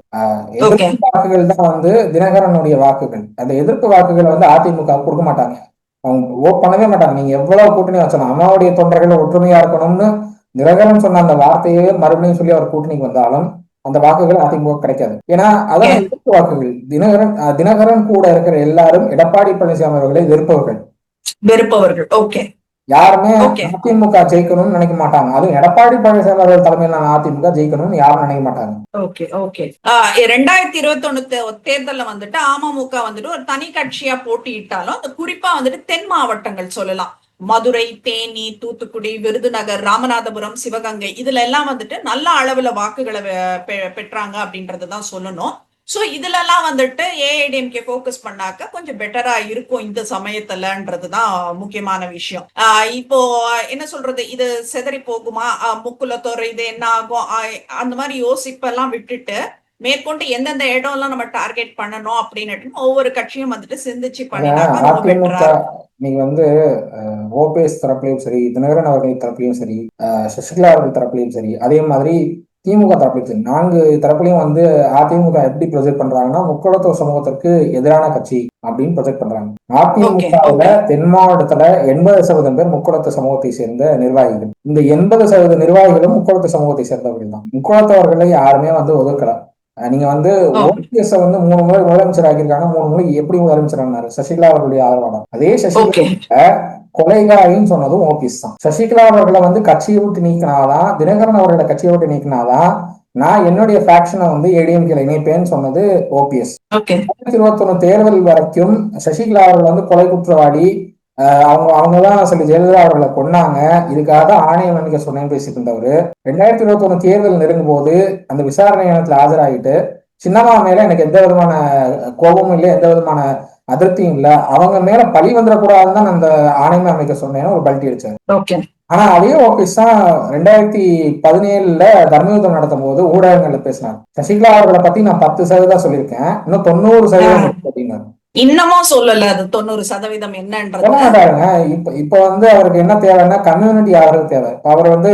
எதிர்ப்பு வாக்குகள் தான் வந்து தினகரனுடைய வாக்குகள். அந்த எதிர்ப்பு வாக்குகளை வந்து அதிமுக கொடுக்க மாட்டாங்க, அவங்க ஓட் பண்ணவே மாட்டாங்க. நீங்க எவ்வளவு கூட்டணி வச்சாலும் அம்மாவுடைய தொண்டர்கள் ஒற்றுமையா இருக்கணும்னு தினகரன் சொன்ன அந்த வார்த்தையே மறுபடியும் சொல்லி அவர் கூட்டணிக்கு வந்தாலும் அந்த வாக்குகள் அதிமுக கிடைக்காது. ஏன்னா அதான் எதிர்ப்பு வாக்குகள். தினகரன் கூட இருக்கிற எல்லாரும் எடப்பாடி பழனிசாமி அவர்களை வெறுப்பவர்கள். ஓகே, யாருமே அதிமுக ஜெயிக்கணும்னு நினைக்க மாட்டாங்க. அதுவும் எடப்பாடி பழனிசாமி அவர்கள் தலைமையிலான அதிமுக ஜெயிக்கணும்னு யாரும் நினைக்க மாட்டாங்க. ஓகே ஓகே 2021 தேர்தல்ல வந்துட்டு அமமுக வந்துட்டு ஒரு தனி கட்சியா போட்டியிட்டாலும் அது குறிப்பா வந்துட்டு தென் மாவட்டங்கள் சொல்லலாம். மதுரை, தேனி, தூத்துக்குடி, விருதுநகர், ராமநாதபுரம், சிவகங்கை இதுல எல்லாம் வந்துட்டு நல்ல அளவுல வாக்குகளை பெற்றாங்க அப்படின்றதுதான் சொல்லணும். சோ இதுல எல்லாம் வந்துட்டு ஏஐடிஎம்கே போக்கஸ் பண்ணாக்க கொஞ்சம் பெட்டரா இருக்கும் இந்த சமயத்துலன்றதுதான் முக்கியமான விஷயம். இப்போ என்ன சொல்றது, இது செதறி போகுமா, முக்குலத்தோர் இது என்ன ஆகும், அந்த மாதிரி யோசிப்பெல்லாம் விட்டுட்டு மேற்கொண்டு எந்தெந்த இடம் எல்லாம் நம்ம டார்கெட் பண்ணணும் அப்படின்னு ஒவ்வொரு கட்சியும் வந்துட்டு சிந்திச்சு பண்ணினாங்க. நீங்க வந்து ஓபிஎஸ் தரப்புலையும் சரி, தினகரன் அவர்கள் தரப்புலையும் சரி, சசிகலா அவர்கள் தரப்புலையும் சரி, அதே மாதிரி திமுக தரப்புலையும் சரி, 4 தரப்புலையும் வந்து அதிமுக எப்படி ப்ரொஜெக்ட் பண்றாங்கன்னா முக்குலத்தோர் சமூகத்திற்கு எதிரான கட்சி அப்படின்னு ப்ரொஜெக்ட் பண்றாங்க. அதிமுகவுல தென் மாவட்டத்துல 80% பேர் முக்குலத்த சமூகத்தை சேர்ந்த நிர்வாகிகள். இந்த 80% நிர்வாகிகளும் முக்குலத்த சமூகத்தை சேர்ந்தவர்கள் தான். முக்குலத்தவர்களை யாருமே வந்து ஒதுக்கல. நீங்க வந்து ஓபிஎஸ் வந்து 3 முறை முதலமைச்சர் ஆகியிருக்காங்க. 3 முறை எப்படி முதலமைச்சர் ஆனாரு? சசிகலா அவர்களுடைய ஆதரவாளர். அதே சசிகலா கொலைகாரின்னு சொன்னதும் ஓபிஎஸ் தான். சசிகலா அவர்களை வந்து கட்சியை விட்டு நீக்கினாதான், தினகரன் அவர்களை கட்சியை விட்டு நீக்கினாதான் நான் என்னுடைய ஃபேக்ஷனை வந்து ஏடிஎம்கேல இணைப்பேன்னு சொன்னது ஓபிஎஸ். 2021 தேர்தல் வரைக்கும் சசிகலா அவர்கள் வந்து கொலை குற்றவாளி, அவங்கதான் சொல்லி ஜெயலலிதா அவர்களை கொன்னாங்க, இதுக்காக ஆணையம் அமைக்க சொன்னேன்னு பேசிட்டு இருந்தவரு 2021 தேர்தல் நெருங்கும் போது அந்த விசாரணை நேரத்துல ஆஜராகிட்டு சின்னம்மா மேல எனக்கு எந்த விதமான கோபமும் இல்லை, எந்த விதமான அதிருப்தியும் இல்ல, அவங்க மேல பழி வந்துடக்கூடாதுன்னு தான் அந்த ஆணையம் அமைக்க சொன்னேன்னு ஒரு பல்ட்டி அடிச்சாரு. ஆனா அதே ஓபிஎஸ் தான் 2017 தர்மயுத்தம் நடத்தும் போது ஊடகங்கள்ல பேசினார், சசிகலா அவர்களை பத்தி நான் 10% சொல்லியிருக்கேன், இன்னும் 90% அப்படின்னாரு. இன்னமும் சொல்லல அது 90% என்னன்றது. இப்ப வந்து அவருக்கு என்ன தேவைன்னா கம்யூனிட்டி ஆதரவு தேவை. அவர் வந்து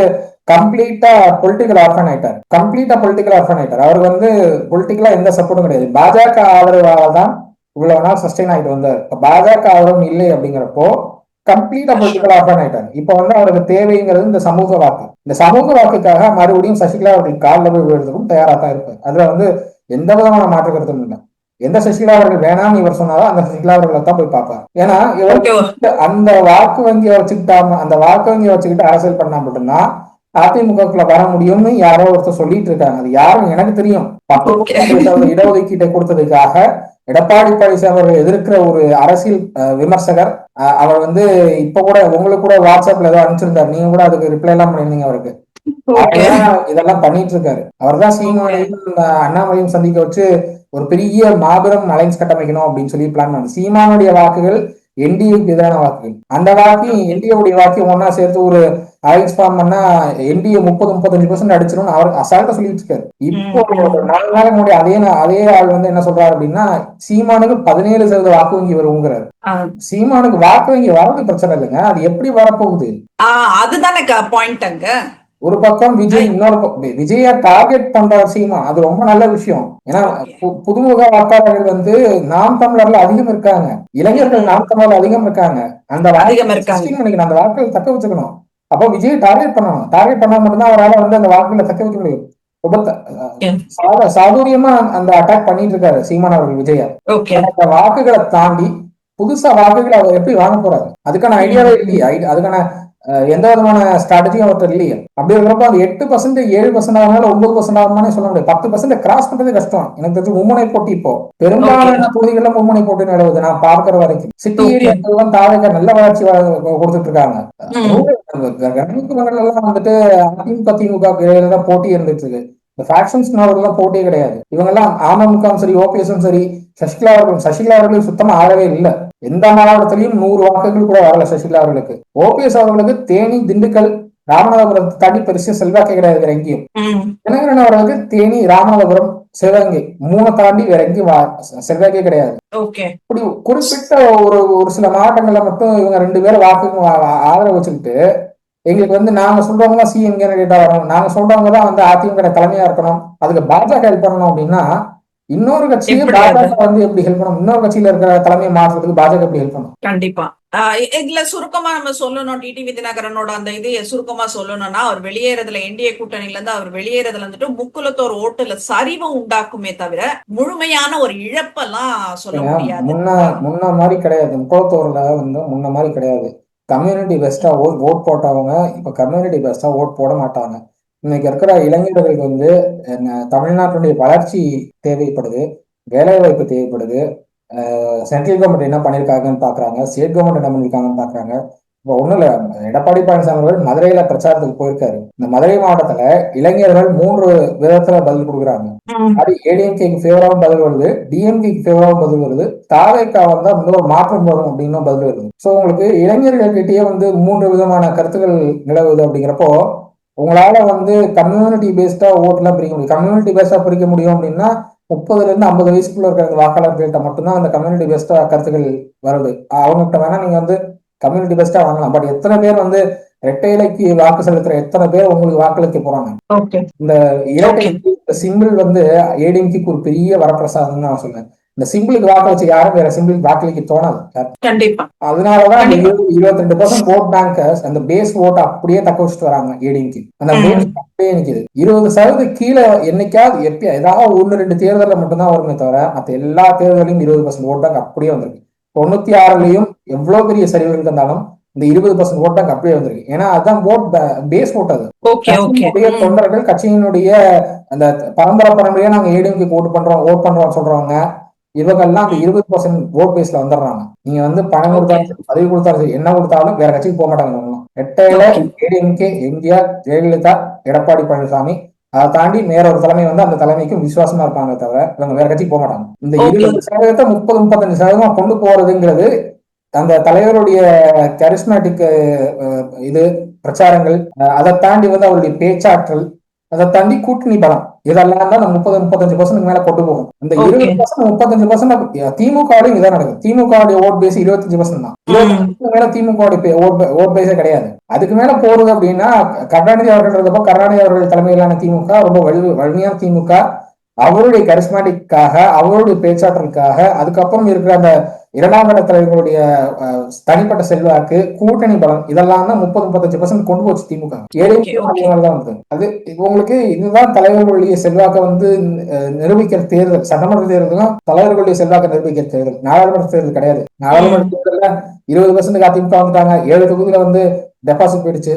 கம்ப்ளீட்டா பொலிட்டிக்கல் ஆர்ஃபன் ஆயிட்டார். அவர் வந்து பொலிட்டிக்கலா எந்த சப்போர்ட்டும் கிடையாது. பாஜக ஆதரவாக தான் இவ்வளவு நாள் சஸ்டெயின் ஆகிட்டு வந்தார். பாஜக ஆதரவும் இல்லை அப்படிங்கிறப்போ கம்ப்ளீட்டா பொலிட்டிக்கல் ஆர்ஃபன் ஆயிட்டார். இப்ப வந்து அவருக்கு தேவைங்கிறது இந்த சமூக வாக்கு. இந்த சமூக வாக்குக்காக மறுபடியும் சசிகலா அவர்கள் காலில் போய் விழுறதுக்கும் தயாரா தான் இருப்பார். அதுல வந்து எந்த விதமான மாற்று கருத்தும் இல்லை. எந்த சசிகலா அவர்கள் வேணாம்னு இவர் சொன்னாலும் அந்த சசிகலா அவர்களை தான் போய் பார்ப்பார். ஏன்னா இவருக்கு அந்த வாக்கு வங்கியை வச்சுக்கிட்டு அரசியல் பண்ணா மட்டும்தான் அதிமுகக்குள்ள வர முடியும்னு யாரோ ஒருத்தர் சொல்லிட்டு இருக்காங்க. அது யாரும் எனக்கு தெரியும். 10% இடஒதுக்கீட்டை கொடுத்ததுக்காக எடப்பாடி பழனிசாமி அவர்கள் எதிர்க்கிற ஒரு அரசியல் விமர்சகர், அவர் வந்து இப்ப கூட உங்களுக்கு கூட வாட்ஸ்அப்ல ஏதோ அனுப்பிச்சிருந்தாரு, நீங்க கூட அதுக்கு ரிப்ளை எல்லாம் பண்ணிருந்தீங்க. அவருக்கு இதெல்லாம் பண்ணிட்டு இருக்காரு. அவர் தான் சீமானையும் அண்ணாமலையும் சந்திக்க வச்சு ஒரு பெரிய மாபெரும் அலைன்ஸ் கட்டமைக்கணும் அப்படின்னு சொல்லி பிளான் பண்ணு. சீமானுடைய வாக்குகள் என்டிஏக்கு எதிரான வாக்குகள், அந்த வாக்கையும் என்டிஏவுடைய வாக்கையும் ஒன்னா சேர்த்து ஒரு அலைன்ஸ் ஃபார்ம் பண்ணா என்டிஏ 30-35% அடிச்சிடும் அவர் அசால்ட்டா சொல்லிட்டு இருக்காரு. இப்போ 4 நாளைக்கு முன்னாடி அதே ஆள் வந்து என்ன சொல்றாரு அப்படின்னா சீமானுக்கு 17% வாக்கு வங்கி வருங்கிறாரு. சீமானுக்கு வாக்கு வங்கி வரது பிரச்சனை இல்லைங்க, அது எப்படி வரப்போகுது அதுதானே பாயிண்ட். அங்க ஒரு பக்கம் விஜய், இன்னொரு விஜய டார்கெட் பண்ற சீமா, அது ரொம்ப நல்ல விஷயம். ஏன்னா புதுமுக வாக்காளர்கள் வந்து நாம் தமிழர்ல அதிகம் இருக்காங்க, இளைஞர்கள் நாம் தமிழர்ல அதிகம் இருக்காங்க. அந்த அந்த வாக்குகள் தக்க வச்சுக்கணும். அப்போ விஜய் டார்கெட் பண்ணணும். டார்கெட் பண்ணா மட்டும்தான் அவரால் வந்து அந்த வாக்குகளை தக்க வைக்க முடியும். ரொம்ப Yeah. சாதுரியமா அந்த அட்டாக் பண்ணிட்டு இருக்காரு சீமான் அவர்கள் விஜயா. Okay. அந்த வாக்குகளை தாண்டி புதுசா வாக்குகளை அவர் எப்படி வாங்க போறாரு? அதுக்கான ஐடியாவே இல்லையா? அதுக்கான எந்த விதமான ஸ்ட்ராட்டஜியும் அவர்கிட்ட இல்லையா? அப்படி இருக்கிறப்ப அந்த 8% 7% ஆகுனால 9% ஆகுமானே சொல்ல முடியாது. 10% கிராஸ் பண்றதே கஷ்டம். எனக்கு தெரிஞ்சு மும்முனை போட்டி இப்போ பெரும்பாலான தொகுதிகள்ல மும்முனை போட்டி நடவுது நான் பார்க்கிற வரைக்கும். சிட்டி ஏரியாக்கெல்லாம் தாவேக நல்ல வளர்ச்சி கொடுத்துட்டு இருக்காங்க. கிராமப்புறங்கள் எல்லாம் வந்துட்டு அதிமுக திமுக இடையில தான் போட்டி இருந்துட்டு இருக்கு. இந்த ஃபேக்ஷன்ஸ் எல்லாம் போட்டியே கிடையாது. இவங்க எல்லாம் அமமுகவும் சரி ஓபிஎஸும் சரி சசிகலா அவர்களும் சுத்தமா ஆகவே இல்லை. எந்த மாவட்டத்திலையும் 100 வாக்குகள் கூட வரல சசிகலா அவர்களுக்கு. ஓபிஎஸ் அவர்களுக்கு தேனி திண்டுக்கல் ராமநாதபுரத்தை தாண்டி பெருசா செல்வாக்கே கிடையாது வேற எங்கேயும். தினகரன் அவர்களுக்கு தேனி ராமநாதபுரம் சிவகங்கை 3 தாண்டி வேற எங்கேயும் செல்வாக்கே கிடையாது. இப்படி குறிப்பிட்ட ஒரு சில மாவட்டங்கள்ல மட்டும் இவங்க 2 பேரும் வாக்கு ஆதரவு வச்சுக்கிட்டு எங்களுக்கு வந்து நாங்க சொல்றவங்க தான் சிஎம் கேண்டிடேட்டா வரணும், நாங்க சொல்றவங்க தான் வந்து அதிமுக தலைமையா இருக்கணும், அதுக்கு பாஜக ஹெல்ப் பண்ணணும் அப்படின்னா இன்னொரு கட்சியை பாஜக வந்து எப்படி ஹெல்ப் பண்ணும்? இன்னொரு கட்சியில இருக்கிற தலைமையை மாற்றுறதுக்கு பாஜக எப்படி ஹெல்ப் பண்ணும்? கண்டிப்பா. இதுல சுருக்கமா நம்ம சொல்லணும், டிடிவி தினகரனோட அந்த இது சுருக்கமா சொல்லணும்னா, அவர் வெளியேறதுல என்டிஏ கூட்டணியில இருந்து அவர் வெளியேறதுல வந்துட்டு முக்குலத்தோர் ஓட்டுல சரிவு உண்டாக்குமே தவிர முழுமையான ஒரு இழப்பெல்லாம் சொல்ல முடியாது. முன்ன மாதிரி கிடையாது. முக்குலத்தோர்ல வந்து முன்ன மாதிரி கிடையாது. கம்யூனிட்டி பெஸ்டா ஓட் போட்டவங்க இப்ப கம்யூனிட்டி பெஸ்டா ஓட் போட மாட்டாங்க. இன்னைக்கு இருக்கிற இளைஞர்களுக்கு வந்து தமிழ்நாட்டினுடைய வளர்ச்சி தேவைப்படுது, வேலை வாய்ப்பு தேவைப்படுது. சென்ட்ரல் கவர்மெண்ட் என்ன பண்ணிருக்காங்கன்னு பாக்குறாங்க, ஸ்டேட் கவர்மெண்ட் என்ன பண்ணிருக்காங்கன்னு பாக்குறாங்க. இப்ப ஒண்ணும் இல்ல, எடப்பாடி பழனிசாமி அவர்கள் மதுரையில பிரச்சாரத்துக்கு போயிருக்காரு. இந்த மதுரை மாவட்டத்துல இளைஞர்கள் 3 விதத்துல பதில் கொடுக்குறாங்க. அது ஏடிஎம்கேக்கு ஃபேவராவும் பதில் வருது, டிஎம்கேக்கு ஃபேவராவும் பதில் வருது, தாவேக்கா வந்தா வந்து ஒரு மாற்றம் வரும் அப்படின்னு பதில் வருது. சோ உங்களுக்கு இளைஞர்கள் கிட்டேயே வந்து 3 விதமான கருத்துக்கள் நிலவுது. அப்படிங்கிறப்போ உங்களால வந்து கம்யூனிட்டி பேஸ்டா ஓட்டுலாம் பிரிக்க முடியும். கம்யூனிட்டி பேஸ்டா பிரிக்க முடியும் அப்படின்னா 30 இருந்து 50 வயசுக்குள்ள இருக்கிற வாக்காளர்கள்ட்ட மட்டும்தான் அந்த கம்யூனிட்டி பெஸ்டா கருத்துக்கள் வருது. அவங்ககிட்ட வேணா நீங்க வந்து கம்யூனிட்டி பெஸ்டா வாங்கலாம். பட் எத்தனை பேர் வந்து இரட்டை இலைக்கு வாக்கு செலுத்துற எத்தனை பேர் உங்களுக்கு வாக்களிக்க போறாங்க? இந்த இரட்டை சிம்பிள் வந்து ஏடிஎம்கேக்கு ஒரு பெரிய வரப்பிரசாதம் நான் சொல்றேன். இந்த சிம்பிளுக்கு வாக்களிச்சு யாரும் வேற சிம்பிளுக்கு வாக்களிக்க தோணாது. கண்டிப்பா. அதனாலதான் 22% ஓட் பேங்கர்ஸ் அந்த பேஸ் ஓட்டை அப்படியே தக்க வச்சுட்டு வராங்க ஏடிஎம்கே. அந்த பேஸ் அப்படியே நிக்குது. 20% கீழே என்னைக்காவது எப்பயா ஏதாவது 1-2 தேர்தலில் மட்டும்தான் வருமே தவிர மற்ற எல்லா தேர்தலையும் 20% ஓட் பேங்க் அப்படியே வந்திருக்கு. 96லயும் எவ்வளவு பெரிய சரிவுகள் இருந்தாலும் இந்த 20% ஓட் பேங்க் அப்படியே வந்திருக்கு. ஏன்னா அதுதான் பேஸ் ஓட். அது தொண்டர்கள் கட்சியினுடைய அந்த பரம்பரையா நாங்க ஏடிஎம்கே ஓட் பண்றோம் சொல்றவங்க இவங்கெல்லாம் அந்த 20% ஓட் பேஸ்ல வந்துடுறாங்க. நீங்க வந்து பணம் கொடுத்தாலும் பதவி கொடுத்தாலும் என்ன கொடுத்தாலும் வேற கட்சிக்கு போக மாட்டாங்க. ரெட்டையில ஏடிஎம்கே எம்ஜிஆர் ஜெயலலிதா எடப்பாடி பழனிசாமி அதை தாண்டி வேற ஒரு தலைமை வந்து அந்த தலைமைக்கும் விசுவாசமா இருப்பாங்க தவிர இவங்க வேற கட்சிக்கு போக மாட்டாங்க. இந்த 20% 30-35% கொண்டு போறதுங்கிறது அந்த தலைவருடைய கரிஸ்மேட்டிக் இது பிரச்சாரங்கள், அதை தாண்டி வந்து அவருடைய பேச்சாற்றல், அதை தாண்டி கூட்டணி பலம், இதெல்லாம் தான் 30-35% மேல கொண்டு போகும். இந்த 20% 35% திமுகவுடையும் இதான் நடக்குது. திமுகவுடைய ஓட் பேஸ் 25% தான். 20% மேல திமுக ஓட் பேஸே கிடையாது. அதுக்கு மேல போறது அப்படின்னா கருணாநிதி அவர்கள் இருந்தப்போ கருணாநிதி அவர்கள் தலைமையிலான திமுக ரொம்ப வலிமையான திமுக. அவருடைய கரிஸ்மேட்டிக்காக அவருடைய பேச்சாற்றலுக்காக அதுக்கப்புறம் இருக்கிற அந்த 2ஆம் கட்ட தலைவர்களுடைய தனிப்பட்ட செல்வாக்கு கூட்டணி பலம் இதெல்லாம் தான் 30-35% கொண்டு போச்சு திமுக. தான் வந்து அது உங்களுக்கு இதுதான் தலைவர்களுடைய செல்வாக்கை வந்து நிரூபிக்கிற தேர்தல். சட்டமன்ற தேர்தலும் தலைவர்களுடைய செல்வாக்கை நிரூபிக்கிற தேர்தல். நாடாளுமன்ற தேர்தல் கிடையாது. நாடாளுமன்ற தேர்தல்ல 20% அதிமுக வந்துட்டாங்க. 7 தொகுதியில வந்து டெபாசிட் போயிடுச்சு.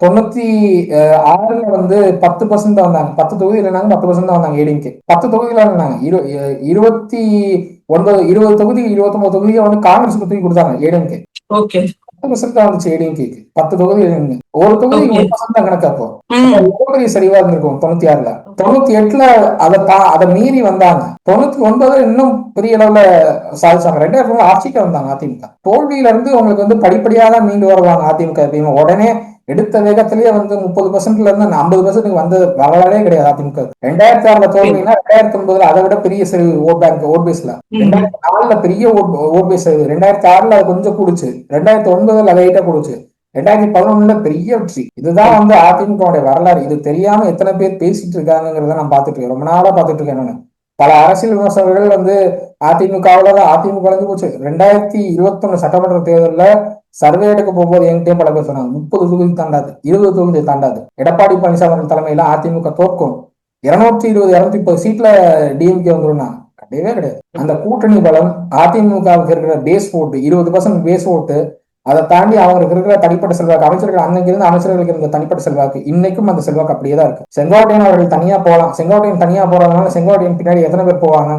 96ல வந்து 10% தான் வந்தாங்க. 10 தொகுதியில் இருந்தாங்க, 10% தான் வந்தாங்க ஏடிஎம்கே. 10 தொகுதியில இருந்தாங்க. 20 தொகுதி 29 தொகுதியை வந்து காங்கிரஸ் தூக்கி கொடுத்தாங்க ஏடிஎம்கே. 10% தான் வந்துச்சு ஏடிஎம்கேக்கு. 10 தொகுதி ஒரு தொகுதி 1% தான் கணக்காப்போ எவ்வளவு பெரிய சரிவா இருந்திருக்கும். 96ல 98ல அதை மீறி வந்தாங்க. 99 இன்னும் பெரிய அளவுல சாதிச்சாங்க. 2000 ஆட்சிக்கு வந்தாங்க அதிமுக. தோல்வியில இருந்து உங்களுக்கு வந்து படிப்படியாக தான் மீண்டு வருவாங்க அதிமுக. உடனே எடுத்த வேகத்திலேயே வந்து 30%ல இருந்து 50% வந்து வரலாறே கிடையாது அதிமுக. 2006ல தோல்வினா 2009ல அதை விட பெரிய சரி ஓட் பேஸ்ல. 2004ல பெரிய ஓட் பேஸ். 2006ல அது கொஞ்சம் கூடுச்சு. 2009ல அதை லைட்டா கூடுச்சு. 2011ல பெரிய வெற்றி. இதுதான் வந்து அதிமுக வரலாறு. இது தெரியாம எத்தனை பேர் பேசிட்டு இருக்காங்கிறத நான் பாத்துட்டு இருக்கேன். ரொம்ப நாளா பாத்துட்டு இருக்கேன். பல அரசியல் விமர்சகர்கள் வந்து அதிமுக போச்சு. 2021 சட்டமன்ற தேர்தலில் சர்வே எடுக்க போகும்போது என்கிட்டயும் பல பேர் சொன்னாங்க 30 தொகுதி தாண்டாது, 20 தொகுதி தாண்டாது, எடப்பாடி பழனிசாமி தலைமையில அதிமுக தோற்கும், 220 230 சீட்ல டிஎம்கே வந்துரும்னா கிடையவே கிடையாது. அந்த கூட்டணி பலம் அதிமுகவுக்கு இருக்கிற பேஸ் ஓட்டு 20% பேஸ் ஓட்டு, அதை தாண்டி அவங்களுக்கு இருக்கிற தனிப்பட்ட செல்வாக்கு, அமைச்சர்கள் அன்னைக்கு இருந்த அமைச்சர்களுக்கு இருந்த தனிப்பட்ட செல்வாக்கு இன்னைக்கும் அந்த செல்வாக்கு அப்படியே தான் இருக்கு. செங்கோட்டையன் அவர்கள் தனியா போகலாம், செங்கோட்டையன் தனியா போறதுனால செங்கோட்டையன் பின்னாடி எத்தனை பேர் போவாங்க?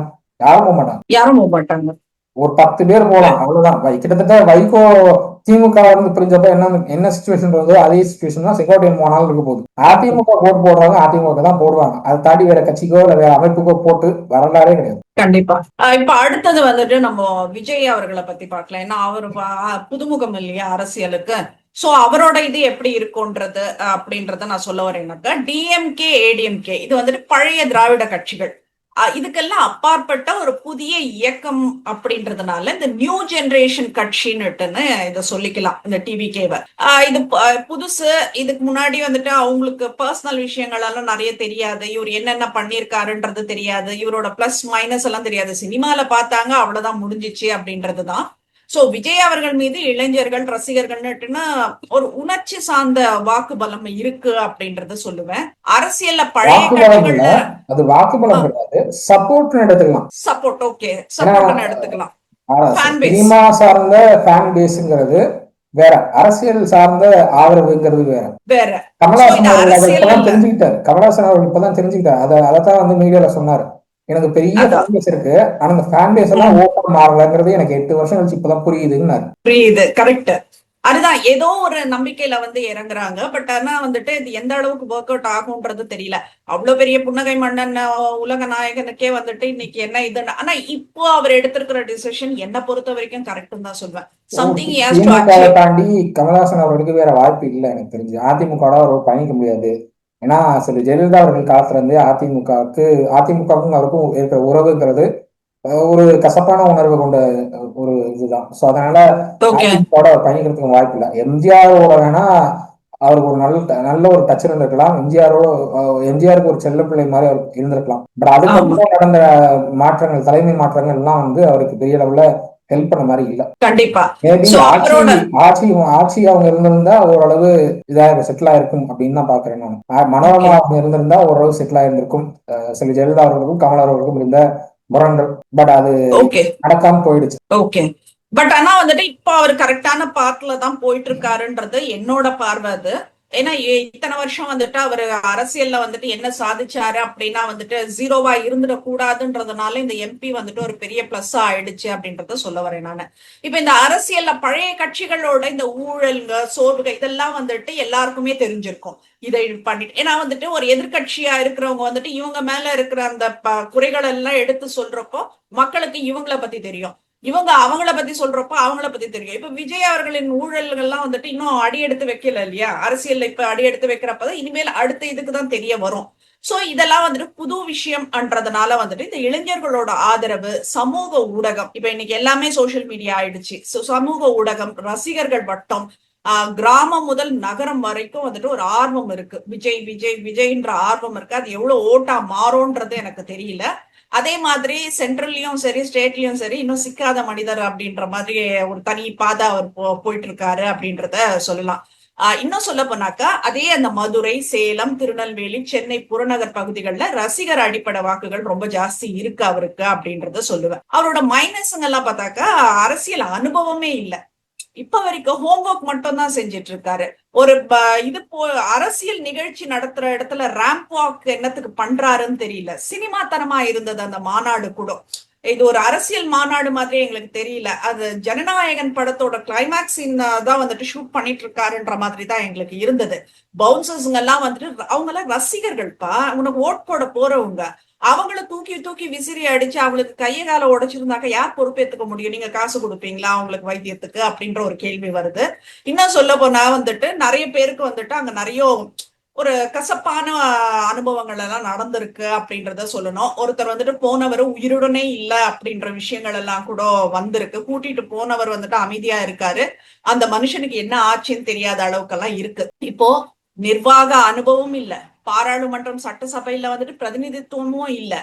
யாரும் போக மாட்டாங்க. யாரும் போக மாட்டாங்க. ஒரு 10 பேர் போகலாம், அவ்வளவுதான். கிட்டத்தட்ட வைகோ திமுக இருந்து பிரிஞ்சப்ப என்ன சுச்சுவேஷன் இருந்தோ அதே சுச்சுவேஷன் தான் செங்கோட்டையன் போனாலும் இருக்க போகுது. அதிமுக ஓட்டு போடுறவங்க அதிமுக தான் போடுவாங்க, அதை தாண்டி வேற கட்சிக்கோ இல்ல வேற அமைப்புக்கோ போட்டு வரலாறே கிடையாது. கண்டிப்பா. இப்ப அடுத்தது வந்துட்டு நம்ம விஜய் அவர்களை பத்தி பார்க்கலாம். ஏன்னா அவர் புதுமுகம் இல்லையா அரசியலுக்கு. சோ அவரோட இது எப்படி இருக்கும்ன்றது அப்படின்றத நான் சொல்ல வரேன்னாக்கா, டிஎம்கே ஏடிஎம்கே இது வந்துட்டு பழைய திராவிட கட்சிகள், இதுக்கெல்லாம் அப்பாற்பட்ட ஒரு புதிய இயக்கம் அப்படின்றதுனால இந்த நியூ ஜெனரேஷன் கட்சின்னுட்டுன்னு இதை சொல்லிக்கலாம் இந்த டிவிகேவை. இது புதுசு. இதுக்கு முன்னாடி வந்துட்டு அவங்களுக்கு பர்சனல் விஷயங்கள் எல்லாம் நிறைய தெரியாது, இவர் என்னென்ன பண்ணிருக்காருன்றது தெரியாது, இவரோட பிளஸ் மைனஸ் எல்லாம் தெரியாது. சினிமால பார்த்தாங்க அவ்வளவுதான், முடிஞ்சிச்சு அப்படின்றதுதான். சோ விஜய் அவர்கள் மீது இளைஞர்கள் ரசிகர்கள்னுட்டுன்னா ஒரு உணர்ச்சி சார்ந்த வாக்கு பலம் இருக்கு அப்படின்றத சொல்லுவேன். அரசியல்ல பழைய கட்சிகள்ல அது வாக்கு பலம் கிடையாது, சப்போர்ட் எடுத்துக்கலாம். சப்போர்ட், ஓகே, சப்போர்ட் எடுத்துக்கலாம். சினிமா சார்ந்த ஃபேன் பேஸ்ங்கிறது வேற, அரசியல் சார்ந்த ஆதரவுங்கிறது வேற. கமலஹாசன் அவர்கள் இப்பதான் தெரிஞ்சுக்கிட்டாரு. கமலஹாசன் அவர்கள் இப்பதான் தெரிஞ்சுக்கிட்டாரு. அதைத்தான் வந்து மீடியால சொன்னாரு. எனக்கு பெரிய ஃபேன் பேஸ் இருக்கு, ஆனா அந்த ஃபேன் பேஸ் எல்லாம் ஓப்பன் மாறலங்கிறது எனக்கு 8 வருஷம் கழிச்சு இப்பதான் புரியுது. கரெக்ட். அதுதான், ஏதோ ஒரு நம்பிக்கையில வந்து இறங்குறாங்க. பட் ஆனா வந்துட்டு இது எந்த அளவுக்கு ஒர்க் அவுட் ஆகும்ன்றது தெரியல. அவ்வளவு பெரிய புன்னகை மன்னன் உலக நாயகனுக்கே வந்துட்டு இன்னைக்கு என்ன இதுன்னு. ஆனா இப்போ அவர் எடுத்திருக்கிற டிசிஷன் என்ன பொறுத்த வரைக்கும் கரெக்ட் தான் சொல்வேன். சம்திங் தாண்டி கமலஹாசன் அவர்களுக்கு வேற வாய்ப்பு இல்லை எனக்கு தெரிஞ்சு. அதிமுக அவர் பயணிக்க முடியாது. ஏன்னா சில ஜெயலலிதா அவர்கள் காலத்துல இருந்து அதிமுகவுக்கும் அவருக்கும் இருக்கிற உறவுங்கிறது ஒரு கசப்பான உணர்வு கொண்ட ஒரு இதுதான். சோ அதனால பயணிக்கிறதுக்கு வாய்ப்பு இல்லை. எம்ஜிஆரோட வேணா அவருக்கு ஒரு நல்ல ஒரு டச் இருந்திருக்கலாம். எம்ஜிஆருக்கு ஒரு செல்ல பிள்ளை மாதிரி அவர் இருந்திருக்கலாம். பட் அதுக்கப்புறம் நடந்த மாற்றங்கள், தலைமை மாற்றங்கள் எல்லாம் வந்து அவருக்கு பெரிய அளவுல ஹெல்ப் பண்ண மாதிரி இல்ல. கண்டிப்பா ஆட்சி அவங்க இருந்திருந்தா ஓரளவு இதாக செட்டில் ஆயிருக்கும் அப்படின்னு தான் பாக்குறேன் நான். மனோரமா அவங்க இருந்திருந்தா ஓரளவு செட்டில் ஆயிருந்திருக்கும். சில ஜெயலலிதா அவர்களுக்கும் கமலா அவர்களுக்கும் இருந்த முரண்கள், பட் அது நடக்காம போயிடுச்சு. ஓகே. பட் ஆனா வந்துட்டு இப்ப அவர் கரெக்டான பாத்துல தான் போயிட்டு இருக்காருன்றது என்னோட பார்வை அது. ஏன்னா இத்தனை வருஷம் வந்துட்டு அவர் அரசியல்ல வந்துட்டு என்ன சாதிச்சாரு அப்படின்னா வந்துட்டு ஜீரோவா இருந்துடக்கூடாதுன்றதுனால இந்த எம்பி வந்துட்டு ஒரு பெரிய பிளஸ் ஆயிடுச்சு அப்படின்றத சொல்ல வரேன் நானு. இப்ப இந்த அரசியல்ல பழைய கட்சிகளோட இந்த ஊழல்ங்க சோர்வுகள் இதெல்லாம் வந்துட்டு எல்லாருக்குமே தெரிஞ்சிருக்கும். இதை பண்ணிட்டு ஏன்னா வந்துட்டு ஒரு எதிர்கட்சியா இருக்கிறவங்க வந்துட்டு இவங்க மேல இருக்கிற அந்த குறைகள் எல்லாம் எடுத்து சொல்றப்போ மக்களுக்கு இவங்களை பத்தி தெரியும், இவங்க அவங்கள பத்தி சொல்றப்போ அவங்கள பத்தி தெரியும். இப்ப விஜய் அவர்களின் ஊழல்கள்லாம் வந்துட்டு இன்னும் அடி எடுத்து வைக்கல இல்லையா அரசியல்ல. இப்ப அடி எடுத்து வைக்கிறப்பதான் இனிமேல் அடுத்த இதுக்குதான் தெரிய வரும். சோ இதெல்லாம் வந்துட்டு புது விஷயம்ன்றதுனால வந்துட்டு இந்த இளைஞர்களோட ஆதரவு, சமூக ஊடகம், இப்ப இன்னைக்கு எல்லாமே சோசியல் மீடியா ஆயிடுச்சு. சமூக ஊடகம், ரசிகர்கள் வட்டம், கிராமம் முதல் நகரம் வரைக்கும் வந்துட்டு ஒரு ஆர்வம் இருக்கு. விஜய் விஜய் விஜய்ன்ற ஆர்வம் இருக்கு. அது எவ்வளவு ஓட்டா மாறும்ன்றது எனக்கு தெரியல. அதே மாதிரி சென்ட்ரல்லயும் சரி ஸ்டேட்லயும் சரி இன்னும் சிக்காத மனிதர் அப்படின்ற மாதிரி ஒரு தனி பாதை அவர் போயிட்டு இருக்காரு அப்படின்றத சொல்லலாம். இன்னும் சொல்ல போனாக்கா அதே அந்த மதுரை, சேலம், திருநெல்வேலி, சென்னை புறநகர் பகுதிகளில் ரசிகர் அடிப்படை வாக்குகள் ரொம்ப ஜாஸ்தி இருக்கு அவருக்கு அப்படின்றத சொல்லுவேன். அவரோட மைனஸுங்கெல்லாம் பார்த்தாக்கா அரசியல் அனுபவமே இல்லை. இப்ப வரைக்கும் ஹோம்ஒர்க் மட்டும் தான் செஞ்சிட்டு இருக்காரு. ஒரு இது அரசியல் நிகழ்ச்சி நடத்துற இடத்துல ரேம்ப் வாக் என்னத்துக்கு பண்றாருன்னு தெரியல. சினிமாத்தனமா இருந்தது அந்த மாநாடு கூட. இது ஒரு அரசியல் மாநாடு மாதிரி எங்களுக்கு தெரியல. அது ஜனநாயகன் படத்தோட கிளைமேக்ஸ் தான் வந்துட்டு ஷூட் பண்ணிட்டு இருக்காருன்ற மாதிரி தான் எங்களுக்கு இருந்தது. பவுன்சர்ஸ்ங்க எல்லாம் வந்துட்டு அவங்க எல்லாம் ரசிகர்கள்ப்பா, உனக்கு ஓட் போட போறவங்க. அவங்கள தூக்கி தூக்கி விசிறி அடிச்சு அவங்களுக்கு கைய கால உடைச்சிருந்தாக்க யார் பொறுப்பேற்றுக்க முடியும்? நீங்க காசு கொடுப்பீங்களா அவங்களுக்கு வைத்தியத்துக்கு அப்படின்ற ஒரு கேள்வி வருது. இன்னும் சொல்ல போனா வந்துட்டு நிறைய பேருக்கு வந்துட்டு அங்க நிறைய ஒரு கசப்பான அனுபவங்கள் எல்லாம் நடந்திருக்கு அப்படின்றத சொல்லணும். ஒருத்தர் வந்துட்டு போனவர் உயிருடனே இல்ல அப்படின்ற விஷயங்கள் எல்லாம் கூட வந்திருக்கு. கூட்டிட்டு போனவர் வந்துட்டு அமைதியா இருக்காரு. அந்த மனுஷனுக்கு என்ன ஆச்சுன்னு தெரியாத அளவுக்கெல்லாம் இருக்கு. இப்போ நிர்வாக அனுபவம் இல்ல, பாராளுமன்றம் சட்டசபையில வந்துட்டு பிரதிநிதித்துவமும் இல்ல.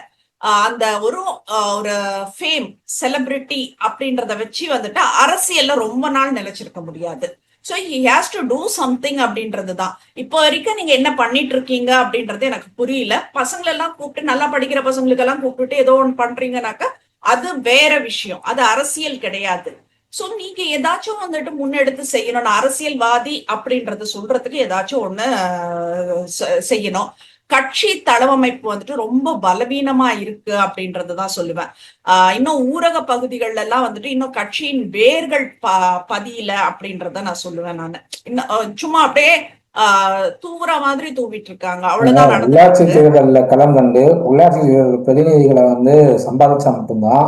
அந்த ஒரு ஃபேம், செலிபிரிட்டி அப்படின்றத வச்சு வந்துட்டு அரசியல்ல ரொம்ப நாள் நிலைச்சிருக்க முடியாது. So he has to do something அப்படின்றது தான். இப்போ வரைக்கும் நீங்க என்ன பண்ணிட்டு இருக்கீங்க அப்படின்றது எனக்கு புரியல. பசங்களெல்லாம் கூப்பிட்டு, நல்லா படிக்கிற பசங்களுக்கெல்லாம் கூப்பிட்டுட்டு ஏதோ ஒன்று பண்றீங்கன்னாக்கா அது வேற விஷயம், அது அரசியல் கிடையாது. சோ நீங்க ஏதாச்சும் வந்துட்டு முன்னெடுத்து செய்யணும். அரசியல்வாதி அப்படின்றத சொல்றதுக்கு ஏதாச்சும் ஒண்ணு செய்யணும். கட்சி தளவமைப்பு வந்துட்டு ரொம்ப பலவீனமா இருக்கு அப்படின்றதுதான் சொல்லுவேன். இன்னும் ஊரக பகுதிகள்ல எல்லாம் வந்துட்டு இன்னும் கட்சியின் வேர்கள் பதியல அப்படின்றத நான் சொல்லுவேன். நான் இன்னும் சும்மா அப்படியே தூவுற மாதிரி தூவிட்டு இருக்காங்க, அவ்வளவுதான் உள்ளாட்சி நடந்துட்டு. தேர்தல்ல களம் கண்டு உள்ளாட்சி தேர்தல் பிரதிநிதிகளை வந்து சம்பாதிச்சா மட்டும்தான்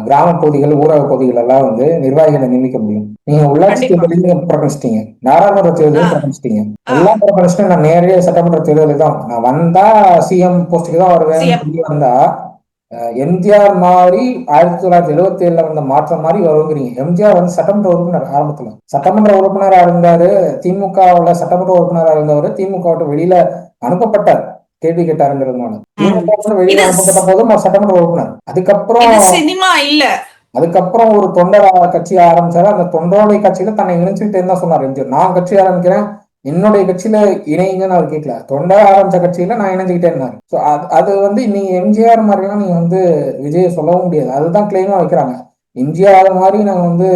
கிராம பகுதிகள் ஊரக பகுதிகள் எல்லாம் வந்து நிர்வாகிகளை நியமிக்க முடியும். நீங்க உள்ளாட்சி கண்டிப்பா. தேர்தலையும் புறக்கணிச்சிட்டீங்க, நாடாளுமன்ற தேர்தலையும் புறக்கணிச்சிட்டீங்க. எல்லாம் புறக்கணிச்சுட்டு நான் நேரடியாக சட்டமன்ற தேர்தலில் தான் நான் வந்தா சிஎம் போஸ்டுக்கு தான் வருவேன்னு சொல்லி வந்தா எம்ஜிஆர் மாதிரி 1977 வந்த மாற்றம் மாதிரி வருங்கிறீங்க. எம்ஜிஆர் வந்து சட்டமன்ற உறுப்பினர், ஆரம்பத்துல சட்டமன்ற உறுப்பினரா இருந்தாரு. திமுகவுல சட்டமன்ற உறுப்பினரா இருந்தவர் திமுக வெளியில அனுப்பப்பட்டார், கேள்வி கேட்டாருங்கிறதுனால. திமுக வெளியில அனுப்பப்பட்ட போதும் சட்டமன்ற உறுப்பினர். அதுக்கப்புறம் ஒரு தொண்டர் கட்சி ஆரம்பிச்சாரு. அந்த தொண்டருடைய கட்சியில தன்னை இணைச்சுக்கிட்டே தான் சொன்னார் எம்ஜிஆர். நான் கட்சி ஆரம்பிக்கிறேன், என்னுடைய கட்சியில இணைங்கன்னு அவர் கேட்கல, தொண்டர் ஆரம்பிச்ச கட்சியில நான் இணைஞ்சுக்கிட்டேன். அது வந்து நீங்க எம்ஜிஆர் மாதிரிலாம் நீங்க வந்து விஜய சொல்லவும் முடியாது. அதுதான் கிளைமா வைக்கிறாங்க. எம்ஜிஆர் மாதிரி நாங்க வந்து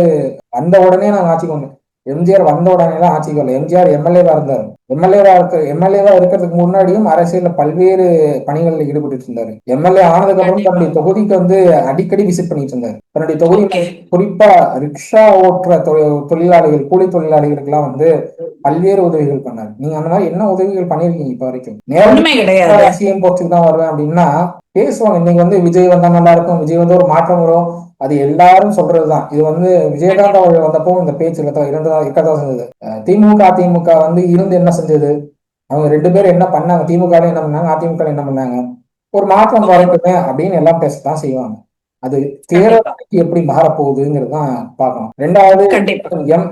வந்த உடனே நாங்க ஆட்சிக்கு வந்தோம். எம்ஜிஆர் வந்த உடனே எல்லாம் ஆட்சிக்கு வரல. எம்ஜிஆர் எம்எல்ஏவா இருந்தார். எம்எல்ஏவா இருக்கிறதுக்கு முன்னாடியும் அரசியல்ல பல்வேறு பணிகளில் ஈடுபட்டு இருந்தாரு. எம்எல்ஏ ஆனதுக்கு அப்புறம் தன்னுடைய தொகுதிக்கு வந்து அடிக்கடி விசிட் பண்ணிட்டு இருந்தாரு. தன்னுடைய தொகுதி குறிப்பா ரிக்ஷா ஓட்டுற தொழிலாளிகள், கூலி தொழிலாளிகளுக்கு எல்லாம் வந்து பல்வேறு உதவிகள் பண்ணாரு. நீங்க அந்த மாதிரி என்ன உதவிகள் பண்ணிருக்கீங்க இப்ப வரைக்கும்? நேரம் சிஎம் போஸ்டுக்கு தான் வருவேன் அப்படின்னா பேசுவாங்க. இன்னைக்கு வந்து விஜய் வந்தா நல்லா இருக்கும், விஜய் வந்து ஒரு மாற்றம் வரும், அது எல்லாரும் சொல்றதுதான். இது வந்து விஜயகாந்த் அவர்கள் வந்தப்போ இந்த பேச்சு இருக்கதான் செஞ்சது. திமுக அதிமுக வந்து இருந்து என்ன செஞ்சது? அவங்க ரெண்டு பேரும் என்ன பண்ணாங்க? திமுக என்ன பண்ணாங்க, அதிமுக என்ன பண்ணாங்க? ஒரு மாற்றம் வரட்டுமே அப்படின்னு எல்லாம் பேசத்தான் செய்வாங்க. அது தேர்தலுக்கு எப்படி மாறப்போகுதுங்கிறது தான் பார்க்கணும். ரெண்டாவது எம்,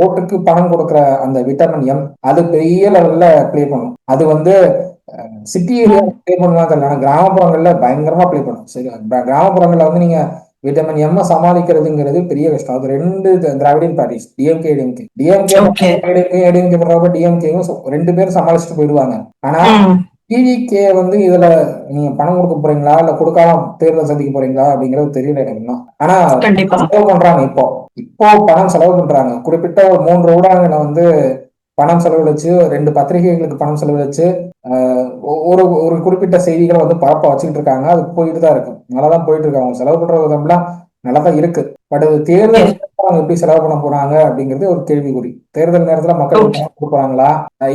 ஓட்டுக்கு பணம் கொடுக்குற அந்த விட்டமின் எம், அது பெரிய லெவல்ல பிளே பண்ணும். அது வந்து சிட்டி ஏரியா பிளே பண்ணுவாங்க தெரியல, ஆனா கிராமப்புறங்கள்ல பயங்கரமா பிளே பண்ணும். சரி, கிராமப்புறங்கள்ல வந்து நீங்க விட்டமின் எம் சமாளிக்கிறதுங்கிறது பெரிய கஷ்டம். அது ரெண்டு திராவிடியன் பார்ட்டிஸ், டிஎம்கே ஏடிஎம்கே பண்றப்ப டிஎம்கேவும் ரெண்டு பேரும் சமாளிச்சுட்டு போயிடுவாங்க. ஆனா டிவிகே வந்து இதுல நீங்க பணம் கொடுக்க போறீங்களா இல்ல கொடுக்காம தேர்தல் சந்திக்க போறீங்களா அப்படிங்கிறது தெரியல எனக்கு இன்னும். ஆனா செலவு பண்றாங்க. இப்போ பணம் செலவு பண்றாங்க. குறிப்பிட்ட ஒரு 3 ஊடகங்களை வந்து பணம் செலவழிச்சு, 2 பத்திரிகைகளுக்கு பணம் செலவழிச்சு ஒரு ஒரு குறிப்பிட்ட செய்திகளை வந்து பரப்ப வச்சுக்கிட்டு இருக்காங்க. அது போயிட்டு தான் இருக்கு, நல்லாதான் போயிட்டு இருக்காங்க. செலவு பண்ற விதம்லாம் நல்லாதான் இருக்கு. பட் அது தேர்தல் அவங்க எப்படி செலவு பண்ண போறாங்க அப்படிங்கிறது ஒரு கேள்விக்குறி. தேர்தல் நேரத்துல மக்கள் பணம் கொடுப்பாங்களா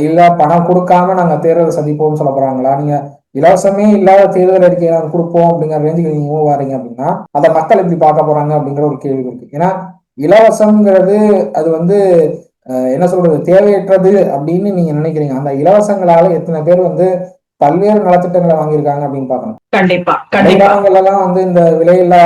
இல்ல பணம் கொடுக்காம நாங்க தேர்தல் சந்திப்போம்னு சொல்ல போறாங்களா? நீங்க இலவசமே இல்லாத தேர்தல் அறிக்கையை நாங்க கொடுப்போம் அப்படிங்கிற ரேஞ்சுக்கு நீங்க வாரீங்க அப்படின்னா அதை மக்கள் எப்படி பார்க்க போறாங்க அப்படிங்கிற ஒரு கேள்வி இருக்கு. ஏன்னா இலவசம்ங்கிறது அது வந்து என்ன சொல்றது, தேவையற்றது அப்படின்னு நீங்க நினைக்கிறீங்க. அந்த இலவசங்களால எத்தனை பேர் வந்து பல்வேறு நலத்திட்டங்களை வாங்கியிருக்காங்க அப்படின்னு பார்க்கணும். கிராமங்கள்ல எல்லாம் வந்து இந்த விலையில்லா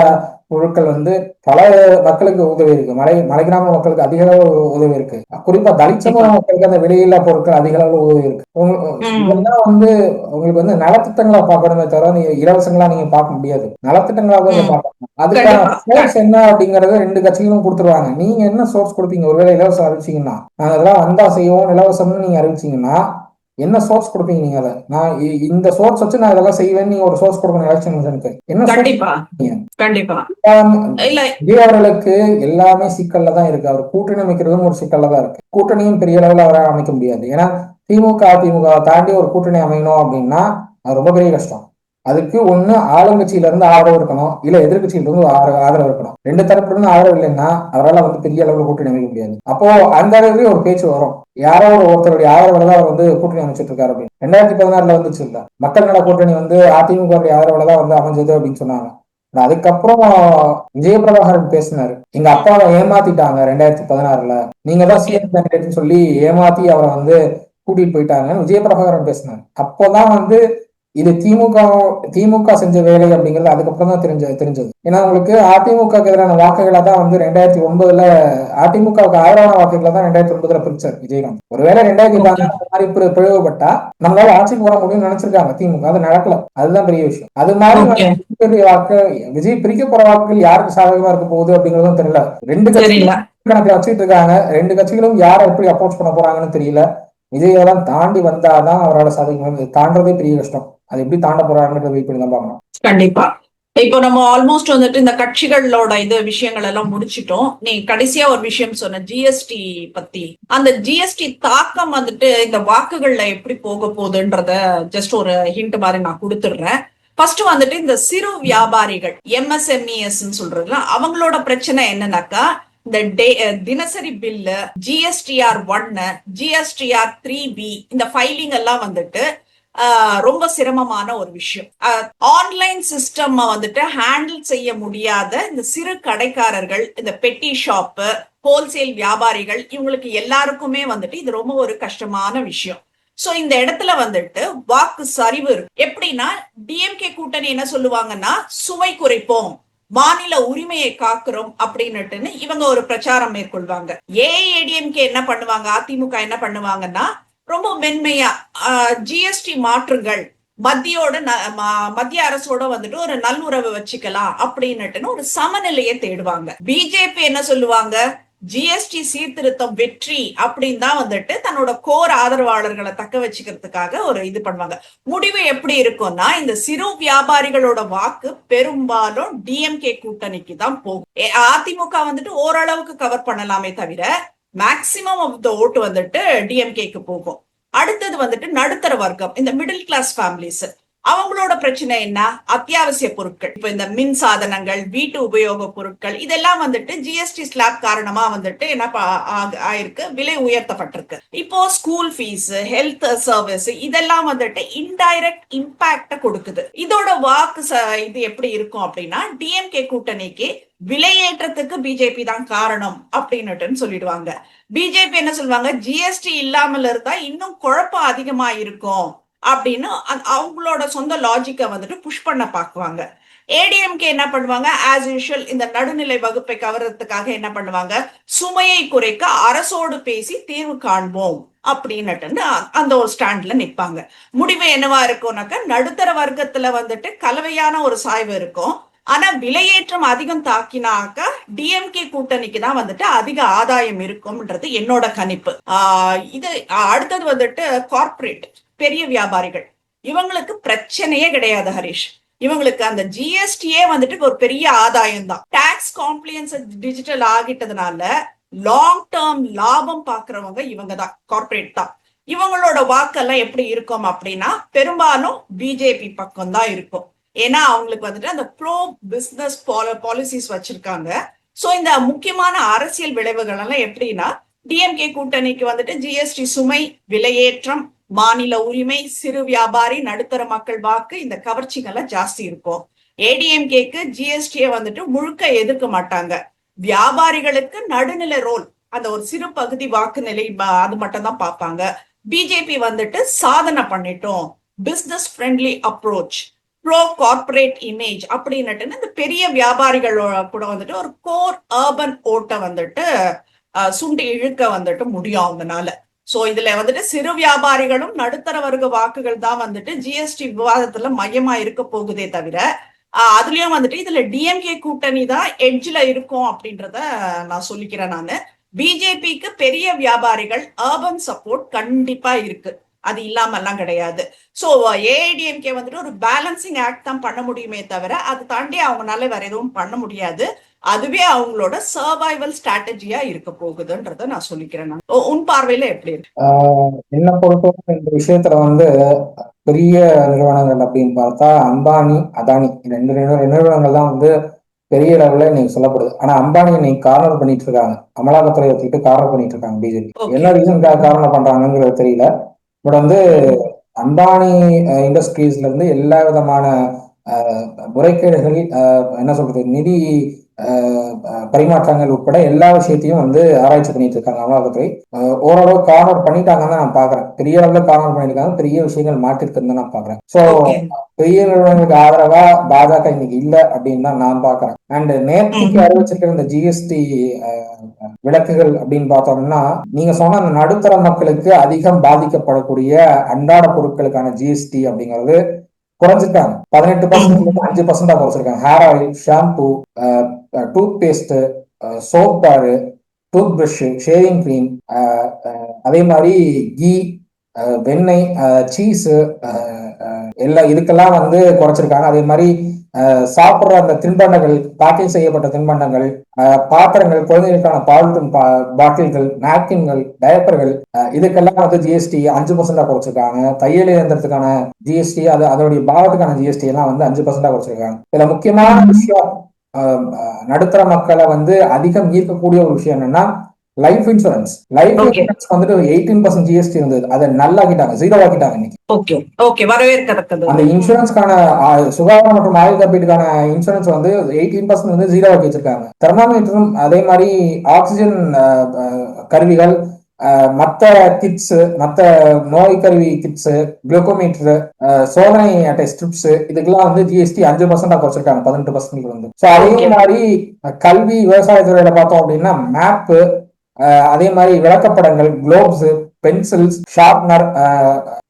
பொருட்கள் வந்து பல மக்களுக்கு உதவி இருக்கு. மலை கிராம மக்களுக்கு அதிக அளவு உதவி இருக்கு. குறிப்பா தலித் சமூக மக்களுக்கு அந்த விலையில்லா பொருட்கள் அதிக அளவு உதவி இருக்கு. இதெல்லாம் வந்து உங்களுக்கு வந்து நலத்திட்டங்களா பார்க்கணுமே தவிர நீங்க இலவசங்களா நீங்க பார்க்க முடியாது. நலத்திட்டங்களா தான் பார்க்கணும். அதுக்கான சோர்ஸ் என்ன அப்படிங்கறத 2 கட்சிகளும் கொடுத்துருவாங்க. நீங்க என்ன சோர்ஸ் கொடுப்பீங்க? ஒருவேளை இலவசம் அறிவிச்சீங்கன்னா, நாங்க அதெல்லாம் வந்தா செய்வோம் இலவசம்னு நீங்க அறிவிச்சீங்கன்னா என்ன சோர்ஸ் கொடுப்பீங்க? நீங்க அதை நான் இந்த சோர்ஸ் வச்சு நான் இதெல்லாம் செய்வேன், நீங்க ஒரு சோர்ஸ் கொடுக்கணும் எலெக்ஷனுக்கு. என்ன விஜய் அவர்களுக்கு எல்லாமே சிக்கல்ல தான் இருக்கு. அவர் கூட்டணி அமைக்கிறதும் ஒரு சிக்கல்ல தான் இருக்கு. கூட்டணியும் பெரிய அளவில் அவரால் அமைக்க முடியாது. ஏன்னா திமுக அதிமுக தாண்டி ஒரு கூட்டணி அமையணும் அப்படின்னா அது ரொம்ப பெரிய கஷ்டம். அதுக்கு ஒண்ணு ஆளுங்கட்சியில இருந்து ஆதரவு இருக்கணும், இல்ல எதிர்கட்சியில இருந்து ஆதரவு இருக்கணும். 2 தரப்புல இருந்து ஆதரவு இல்லைன்னா அவரால் வந்து பெரிய அளவுல கூட்டணி அமைக்க முடியாது. அப்போ அந்த அளவுக்கு ஒரு பேச்சு வரும், யாரோ ஒருத்தருடைய ஆதரவுல தான் அவர் வந்து கூட்டணி அமைச்சிட்டு இருக்காரு அப்படின்னு. 2016 வந்துச்சு இல்ல, மக்கள் நல கூட்டணி வந்து அதிமுக ஆதரவுல தான் வந்து அமைஞ்சது அப்படின்னு சொன்னாங்க. அதுக்கப்புறம் விஜயபிரபாகரன் பேசினாரு, எங்க அப்பாவை ஏமாத்திட்டாங்க 2016, நீங்க தான் சிஎம் கேண்டிடேட்னு சொல்லி ஏமாத்தி அவரை வந்து கூட்டிட்டு போயிட்டாங்கன்னு விஜயபிரபாகரன் பேசினாரு. அப்போதான் வந்து இது திமுக செஞ்ச வேலை அப்படிங்கிறது அதுக்கப்புறம் தான் தெரிஞ்சது. ஏன்னா உங்களுக்கு அதிமுக எதிரான வாக்குகளை தான் வந்து 2009 அதிமுகவுக்கு ஆதரவான வாக்குகளை தான் 2009 பிரிச்சார் விஜயகாந்த். ஒருவேளை 2016 மாதிரி பிளவுபட்டா நம்மளால ஆட்சிக்கு வர முடியும்னு நினைச்சிருக்காங்க திமுக, அது நடக்கல. அதுதான் பெரிய விஷயம். அது மாதிரி வாக்கு விஜய் பிரிக்க போற வாக்குகள் யாருக்கு சாதகமா இருக்க போகுது அப்படிங்கறதும் தெரியல. 2 கட்சிகள் கணக்குல வச்சுட்டு இருக்காங்க. ரெண்டு கட்சிகளும் யாரை எப்படி அப்ரோச் பண்ண போறாங்கன்னு தெரியல. விஜய் எல்லாம் தாண்டி வந்தாதான் அவரால் சாதிக்க, தாண்டதே பெரிய கஷ்டம். அது எப்படி தாண்ட போறாங்கன்றத வெயிட் பண்ணி தான் பார்க்கணும். கண்டிப்பா. இப்போ நம்ம ஆல்மோஸ்ட் வந்துட்டு இந்த கட்சிகளோட இது விஷயங்கள் எல்லாம் முடிச்சிட்டோம். நீ கடைசியா ஒரு விஷயம் சொன்ன ஜிஎஸ்டி பத்தி. அந்த ஜிஎஸ்டி தாக்கம் வந்துட்டு இந்த வாக்குகள்ல எப்படி போக போகுதுன்றத ஜஸ்ட் ஒரு ஹிண்ட் மாதிரி நான் கொடுத்துடுறேன். ஃபர்ஸ்ட் வந்துட்டு இந்த சிறு வியாபாரிகள் எம்எஸ்எம்இஎஸ் சொல்றதுல அவங்களோட பிரச்சனை என்னன்னாக்கா, இந்த தினசரி பில்லு, ஜிஎஸ்டிஆர் 1, ஜிஎஸ்டிஆர் 3B இந்த ஃபைலிங் எல்லாம் வந்துட்டு ரொம்ப சிரமமான ஒரு விஷயம். ஆன்லைன் சிஸ்டம் வந்துட்டு ஹேண்டில் செய்ய முடியாத இந்த சிறு கடைக்காரர்கள், இந்த பெட்டி ஷாப்பு, ஹோல்சேல் வியாபாரிகள், இவங்களுக்கு எல்லாருக்குமே வந்துட்டு இது ரொம்ப ஒரு கஷ்டமான விஷயம். சோ இந்த இடத்துல வந்துட்டு வாக்கு சரிவு இருக்கு. எப்படின்னா டிஎம்கே கூட்டணி என்ன சொல்லுவாங்கன்னா, சுமை குறைப்போம், மாநில உரிமையை காக்குறோம் அப்படின்னுட்டுன்னு இவங்க ஒரு பிரச்சாரம் மேற்கொள்வாங்க. ஏஐஏடிஎம்கே என்ன பண்ணுவாங்க, அதிமுக என்ன பண்ணுவாங்கன்னா, ரொம்ப மென்மையா ஜிஎஸ்டி மாற்றுங்கள், மத்திய அரசோட வந்துட்டு ஒரு நல்லுறவு வச்சுக்கலாம் அப்படின்னுட்டு ஒரு சமநிலையை தேடுவாங்க. பிஜேபி என்ன சொல்லுவாங்க, ஜிஎஸ்டி சீர்திருத்தம் வெற்றி அப்படின்னு தான் வந்துட்டு தன்னோட கோர் ஆதரவாளர்களை தக்க வச்சுக்கிறதுக்காக ஒரு இது பண்ணுவாங்க. முடிவு எப்படி இருக்கும்னா, இந்த சிறு வியாபாரிகளோட வாக்கு பெரும்பாலும் டிஎம்கே கூட்டணிக்கு தான் போகும். அதிமுக வந்துட்டு ஓரளவுக்கு கவர் பண்ணலாமே தவிர மேக்சிமம் ஆஃப் த ஓட்டு வந்துட்டு டிஎம்கேக்கு போகும். அடுத்தது வந்துட்டு நடுத்தர வர்க்கம், இந்த மிடில் கிளாஸ் ஃபேமிலிஸ், அவங்களோட பிரச்சனை என்ன, அத்தியாவசிய பொருட்கள், இப்ப இந்த மின் சாதனங்கள், வீட்டு உபயோக பொருட்கள், இதெல்லாம் வந்துட்டு ஜிஎஸ்டி ஸ்லாப் காரணமா வந்துட்டு என்ன ஆயிருக்கு, விலை உயர்த்தப்பட்டிருக்கு. இப்போ ஸ்கூல் ஃபீஸ், ஹெல்த் சர்வீஸ், இதெல்லாம் வந்துட்டு இன்டைரக்ட் இம்பாக்ட கொடுக்குது. இதோட வாக்கு இது எப்படி இருக்கும் அப்படின்னா, டிஎம்கே கூட்டணிக்கு விலையேற்றத்துக்கு பிஜேபி தான் காரணம் அப்படின்னு சொல்லிடுவாங்க. பிஜேபி என்ன சொல்லுவாங்க, ஜிஎஸ்டி இல்லாமல் இருந்தா இன்னும் குழப்பம் அதிகமா இருக்கும் அப்படின்னு அவங்களோட சொந்த லாஜிக்கை வந்துட்டு புஷ் பண்ண பாக்குவாங்க. ஏடிஎம்கே என்ன பண்ணுவாங்க, ஆஸ் யூஷுவல் இந்த நடுநிலை வகுப்பை கவர்றதுக்காக என்ன பண்ணுவாங்க, சுமையை குறைக்க அரசோடு பேசி தீர்வு காண்போம் அப்படின்னு அந்த ஒரு ஸ்டாண்ட்ல நிற்பாங்க. முடிவு என்னவா இருக்கும்னாக்க, நடுத்தர வர்க்கத்துல வந்துட்டு கலவையான ஒரு சாய்வு இருக்கும். ஆனா விலையேற்றம் அதிகம் தாக்கினாக்க டிஎம்கே கூட்டணிக்கு தான் வந்துட்டு அதிக ஆதாயம் இருக்கும்ன்றது என்னோட கணிப்பு. இது அடுத்தது வந்துட்டு கார்பரேட் பெரிய வியாபாரிகள், இவங்களுக்கு பிரச்சனையே கிடையாது ஹரிஷ். இவங்களுக்கு அந்த ஜிஎஸ்டியே வந்துட்டு ஒரு பெரிய ஆதாயம் தான். டாக்ஸ் காம்ப்ளியன்ஸ் டிஜிட்டல் ஆகிட்டதுனால லாங் டேர்ம் லாபம் பாக்குறவங்க இவங்க தான், கார்பரேட் தான். இவங்களோட வாக்கெல்லாம் எப்படி இருக்கும் அப்படின்னா, பெரும்பாலும் பிஜேபி பக்கம் தான் இருக்கும். ஏன்னா அவங்களுக்கு வந்துட்டு அந்த ப்ரோ பிசினஸ் பாலிசிஸ் வச்சிருக்காங்க. சோ இந்த முக்கியமான அரசியல் விளைவுகள் எல்லாம் எப்படின்னா, டிஎம்கே கூட்டணிக்கு வந்துட்டு ஜிஎஸ்டி சுமை, விலையேற்றம், மாநில உரிமை, சிறு வியாபாரி, நடுத்தர மக்கள் வாக்கு, இந்த கவர்ச்சிகள் ஜாஸ்தி இருக்கும். ஏடிஎம்கேக்கு ஜிஎஸ்டியை வந்துட்டு முழுக்க எதிர்க்க மாட்டாங்க. வியாபாரிகளுக்கு நடுநிலை ரோல், அந்த ஒரு சிறு பகுதி வாக்கு நிலை அது மட்டும் தான் பார்ப்பாங்க. பிஜேபி வந்துட்டு சாதனை பண்ணிட்டோம், business friendly approach, bro corporate image அப்படின்னுட்டு இந்த பெரிய வியாபாரிகள் கூட வந்துட்டு ஒரு கோர் அர்பன் ஓட்டை வந்துட்டு சுண்டி இழுக்க வந்துட்டு முடியும் அவங்கனால. சோ இதுல வந்துட்டு சிறு வியாபாரிகளும் நடுத்தர வர்க்க வாக்குகள் தான் வந்துட்டு ஜிஎஸ்டி விவாதத்துல மையமா இருக்க போகுதே தவிர, அதுலயும் வந்துட்டு இதுல டிஎம்கே கூட்டணி தான் எட்ஜ்ல இருக்கும் அப்படின்றத நான் சொல்லிக்கிறேன் நானு. பிஜேபிக்கு பெரிய வியாபாரிகள் அர்பன் சப்போர்ட் கண்டிப்பா இருக்கு, அது இல்லாம எல்லாம் கிடையாது. சோ ஏஐடிஎம்கே வந்துட்டு ஒரு பேலன்சிங் ஆக்ட் தான் பண்ண முடியுமே தவிர அதை தாண்டி அவங்களால வேற எதுவும் பண்ண முடியாது. அதுவே அவங்களோட சர்வைவல் ஸ்ட்ராட்டஜியா இருக்க போகுதுன்றத நான் சொல்லிக்கிறேன். உன் பார்வையில எப்படி இருக்கு? என்ன பொறுத்தவரை இந்த விஷயத்துல வந்து பெரிய நிறுவனங்கள் அப்படின்னு பார்த்தா அம்பானி, அதானி ரெண்டு நிறுவனங்கள் தான் வந்து பெரிய லெவல்ல இன்னைக்கு சொல்லப்படுது. ஆனா அம்பானி இன்னைக்கு கார்னர் பண்ணிட்டு இருக்காங்க, அமலாக்கத்துறை வச்சுக்கிட்டு கார்னர் பண்ணிட்டு இருக்காங்க பிஜேபி. என்ன ரீசனுக்காக கார்னர் பண்றாங்கிறது தெரியல. பட் வந்து அம்பானி இண்டஸ்ட்ரீஸ்ல இருந்து எல்லா விதமான முறைகேடுகள், என்ன சொல்றது, நிதி பரிமாற்றங்கள் உட்பட எல்லா விஷயத்தையும் வந்து ஆராய்ச்சி பண்ணிட்டு இருக்காங்க அமலாக்கத்துறை. ஓரளவு கார்னர் பண்ணிட்டாங்கன்னு தான் நான் பாக்குறேன். பெரிய அளவுல கார்னர் பண்ணிருக்காங்க, பெரிய விஷயங்கள் மாற்றிருக்குன்னு தான் நான் பாக்குறேன். சோ பெரிய நிறுவனங்களுக்கு ஆதரவா பாஜக இன்னைக்கு இல்ல அப்படின்னு தான் நான் பாக்குறேன். அண்ட் நேற்றுக்கு அறிவிச்சிருக்கிற இந்த ஜிஎஸ்டி விலக்குகள் அப்படின்னு பார்த்தோம்னா, நீங்க சொன்ன அந்த நடுத்தர மக்களுக்கு அதிகம் பாதிக்கப்படக்கூடிய அன்றாட பொருட்களுக்கான ஜிஎஸ்டி அப்படிங்கிறது குறைஞ்சிட்டாங்க. 18% 5% குறைச்சிருக்காங்க. Hair oil, shampoo, toothpaste, soap bar, toothbrush, shaving cream, அதே மாதிரி கீ, வெண்ணெய், சீஸ், எல்லா இதுக்கெல்லாம் வந்து குறைச்சிருக்காங்க. அதே மாதிரி சாப்பிட்ற அந்த தின்பண்டங்கள், பேக்கிங் செய்யப்பட்ட தின்பண்டங்கள், பாத்திரங்கள், குழந்தைகளுக்கான பாட்டில்கள், நாப்கின்கள், டயப்பர்கள், இதுக்கெல்லாம் வந்து ஜிஎஸ்டி 5% குறைச்சிருக்காங்க. தையல் இயந்திரத்துக்கான ஜிஎஸ்டி, அதோடைய பாகத்துக்கான ஜிஎஸ்டி எல்லாம் வந்து 5% குறைச்சிருக்காங்க. இதுல முக்கியமான விஷயம், நடுத்தர மக்களை வந்து அதிகம் ஈர்க்கக்கூடிய ஒரு விஷயம் என்னன்னா லைஃப் இன்சூரன்ஸ். லைஃப் இன்சூரன்ஸ் வந்துட்டு 18% ஜிஎஸ்டி இருந்தது, அதை நல்லாக்கிட்டாங்க, 0 ஆக்கிட்டாங்க இன்னைக்கு. அந்த இன்சூரன்ஸ்க்கான சுகாதாரம் மற்றும் ஆயுள் காப்பீட்டுக்கான இன்சூரன்ஸ் வந்து 18% வந்து 0 ஆக்கி வச்சிருக்காங்க. தெர்மாமீட்டரும் அதே மாதிரி ஆக்சிஜன் கருவிகள், மற்ற கிட்ஸ், மற்ற நோய் கருவி கிட்ஸ், குளுக்கோமீட்டர், சோதனை அட்டை ஸ்ட்ரிப்ஸ், இதுக்கெல்லாம் வந்து ஜிஎஸ்டி 5% குறைச்சிருக்காங்க, 18% வந்து. ஸோ அதே மாதிரி கல்வி, விவசாயத்துறையில பார்த்தோம் அப்படின்னா மேப்பு, அதே மாதிரி விளக்கப்படங்கள், Globes, pencils, sharpener,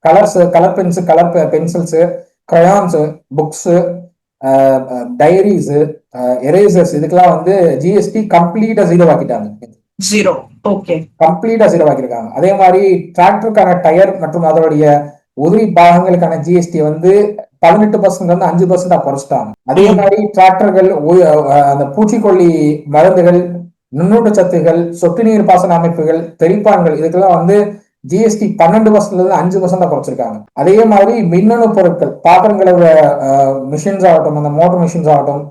colour pencil, colour pencils, crayons, books, diaries, erasers, இதுக்கெல்லாம் வந்து ஜிஎஸ்டி கம்ப்ளீட்டா 0 ஆக்கிட்டாங்க. கம்ப்ளீட்டா 0 ஆக்கிருக்காங்க. அதே மாதிரி டிராக்டருக்கான டயர் மற்றும் அதனுடைய உதிரி பாகங்களுக்கான ஜிஎஸ்டி வந்து 18% வந்து 5% குறைச்சிட்டாங்க. அதே மாதிரி டிராக்டர்கள், அந்த பூச்சிக்கொல்லி மருந்துகள், நுண்ணூட்ட சத்துகள், சொட்டு நீர் பாசன அமைப்புகள், தெளிப்பான்கள், இதுக்கெல்லாம் வந்து ஜிஎஸ்டி 12% 5% குறைச்சிருக்காங்க. அதே மாதிரி மின்னணு பொருட்கள், பாத்திரங்களை மிஷின்ஸ் ஆகட்டும், அந்த மோட்டர் மிஷின்ஸ் ஆகட்டும்,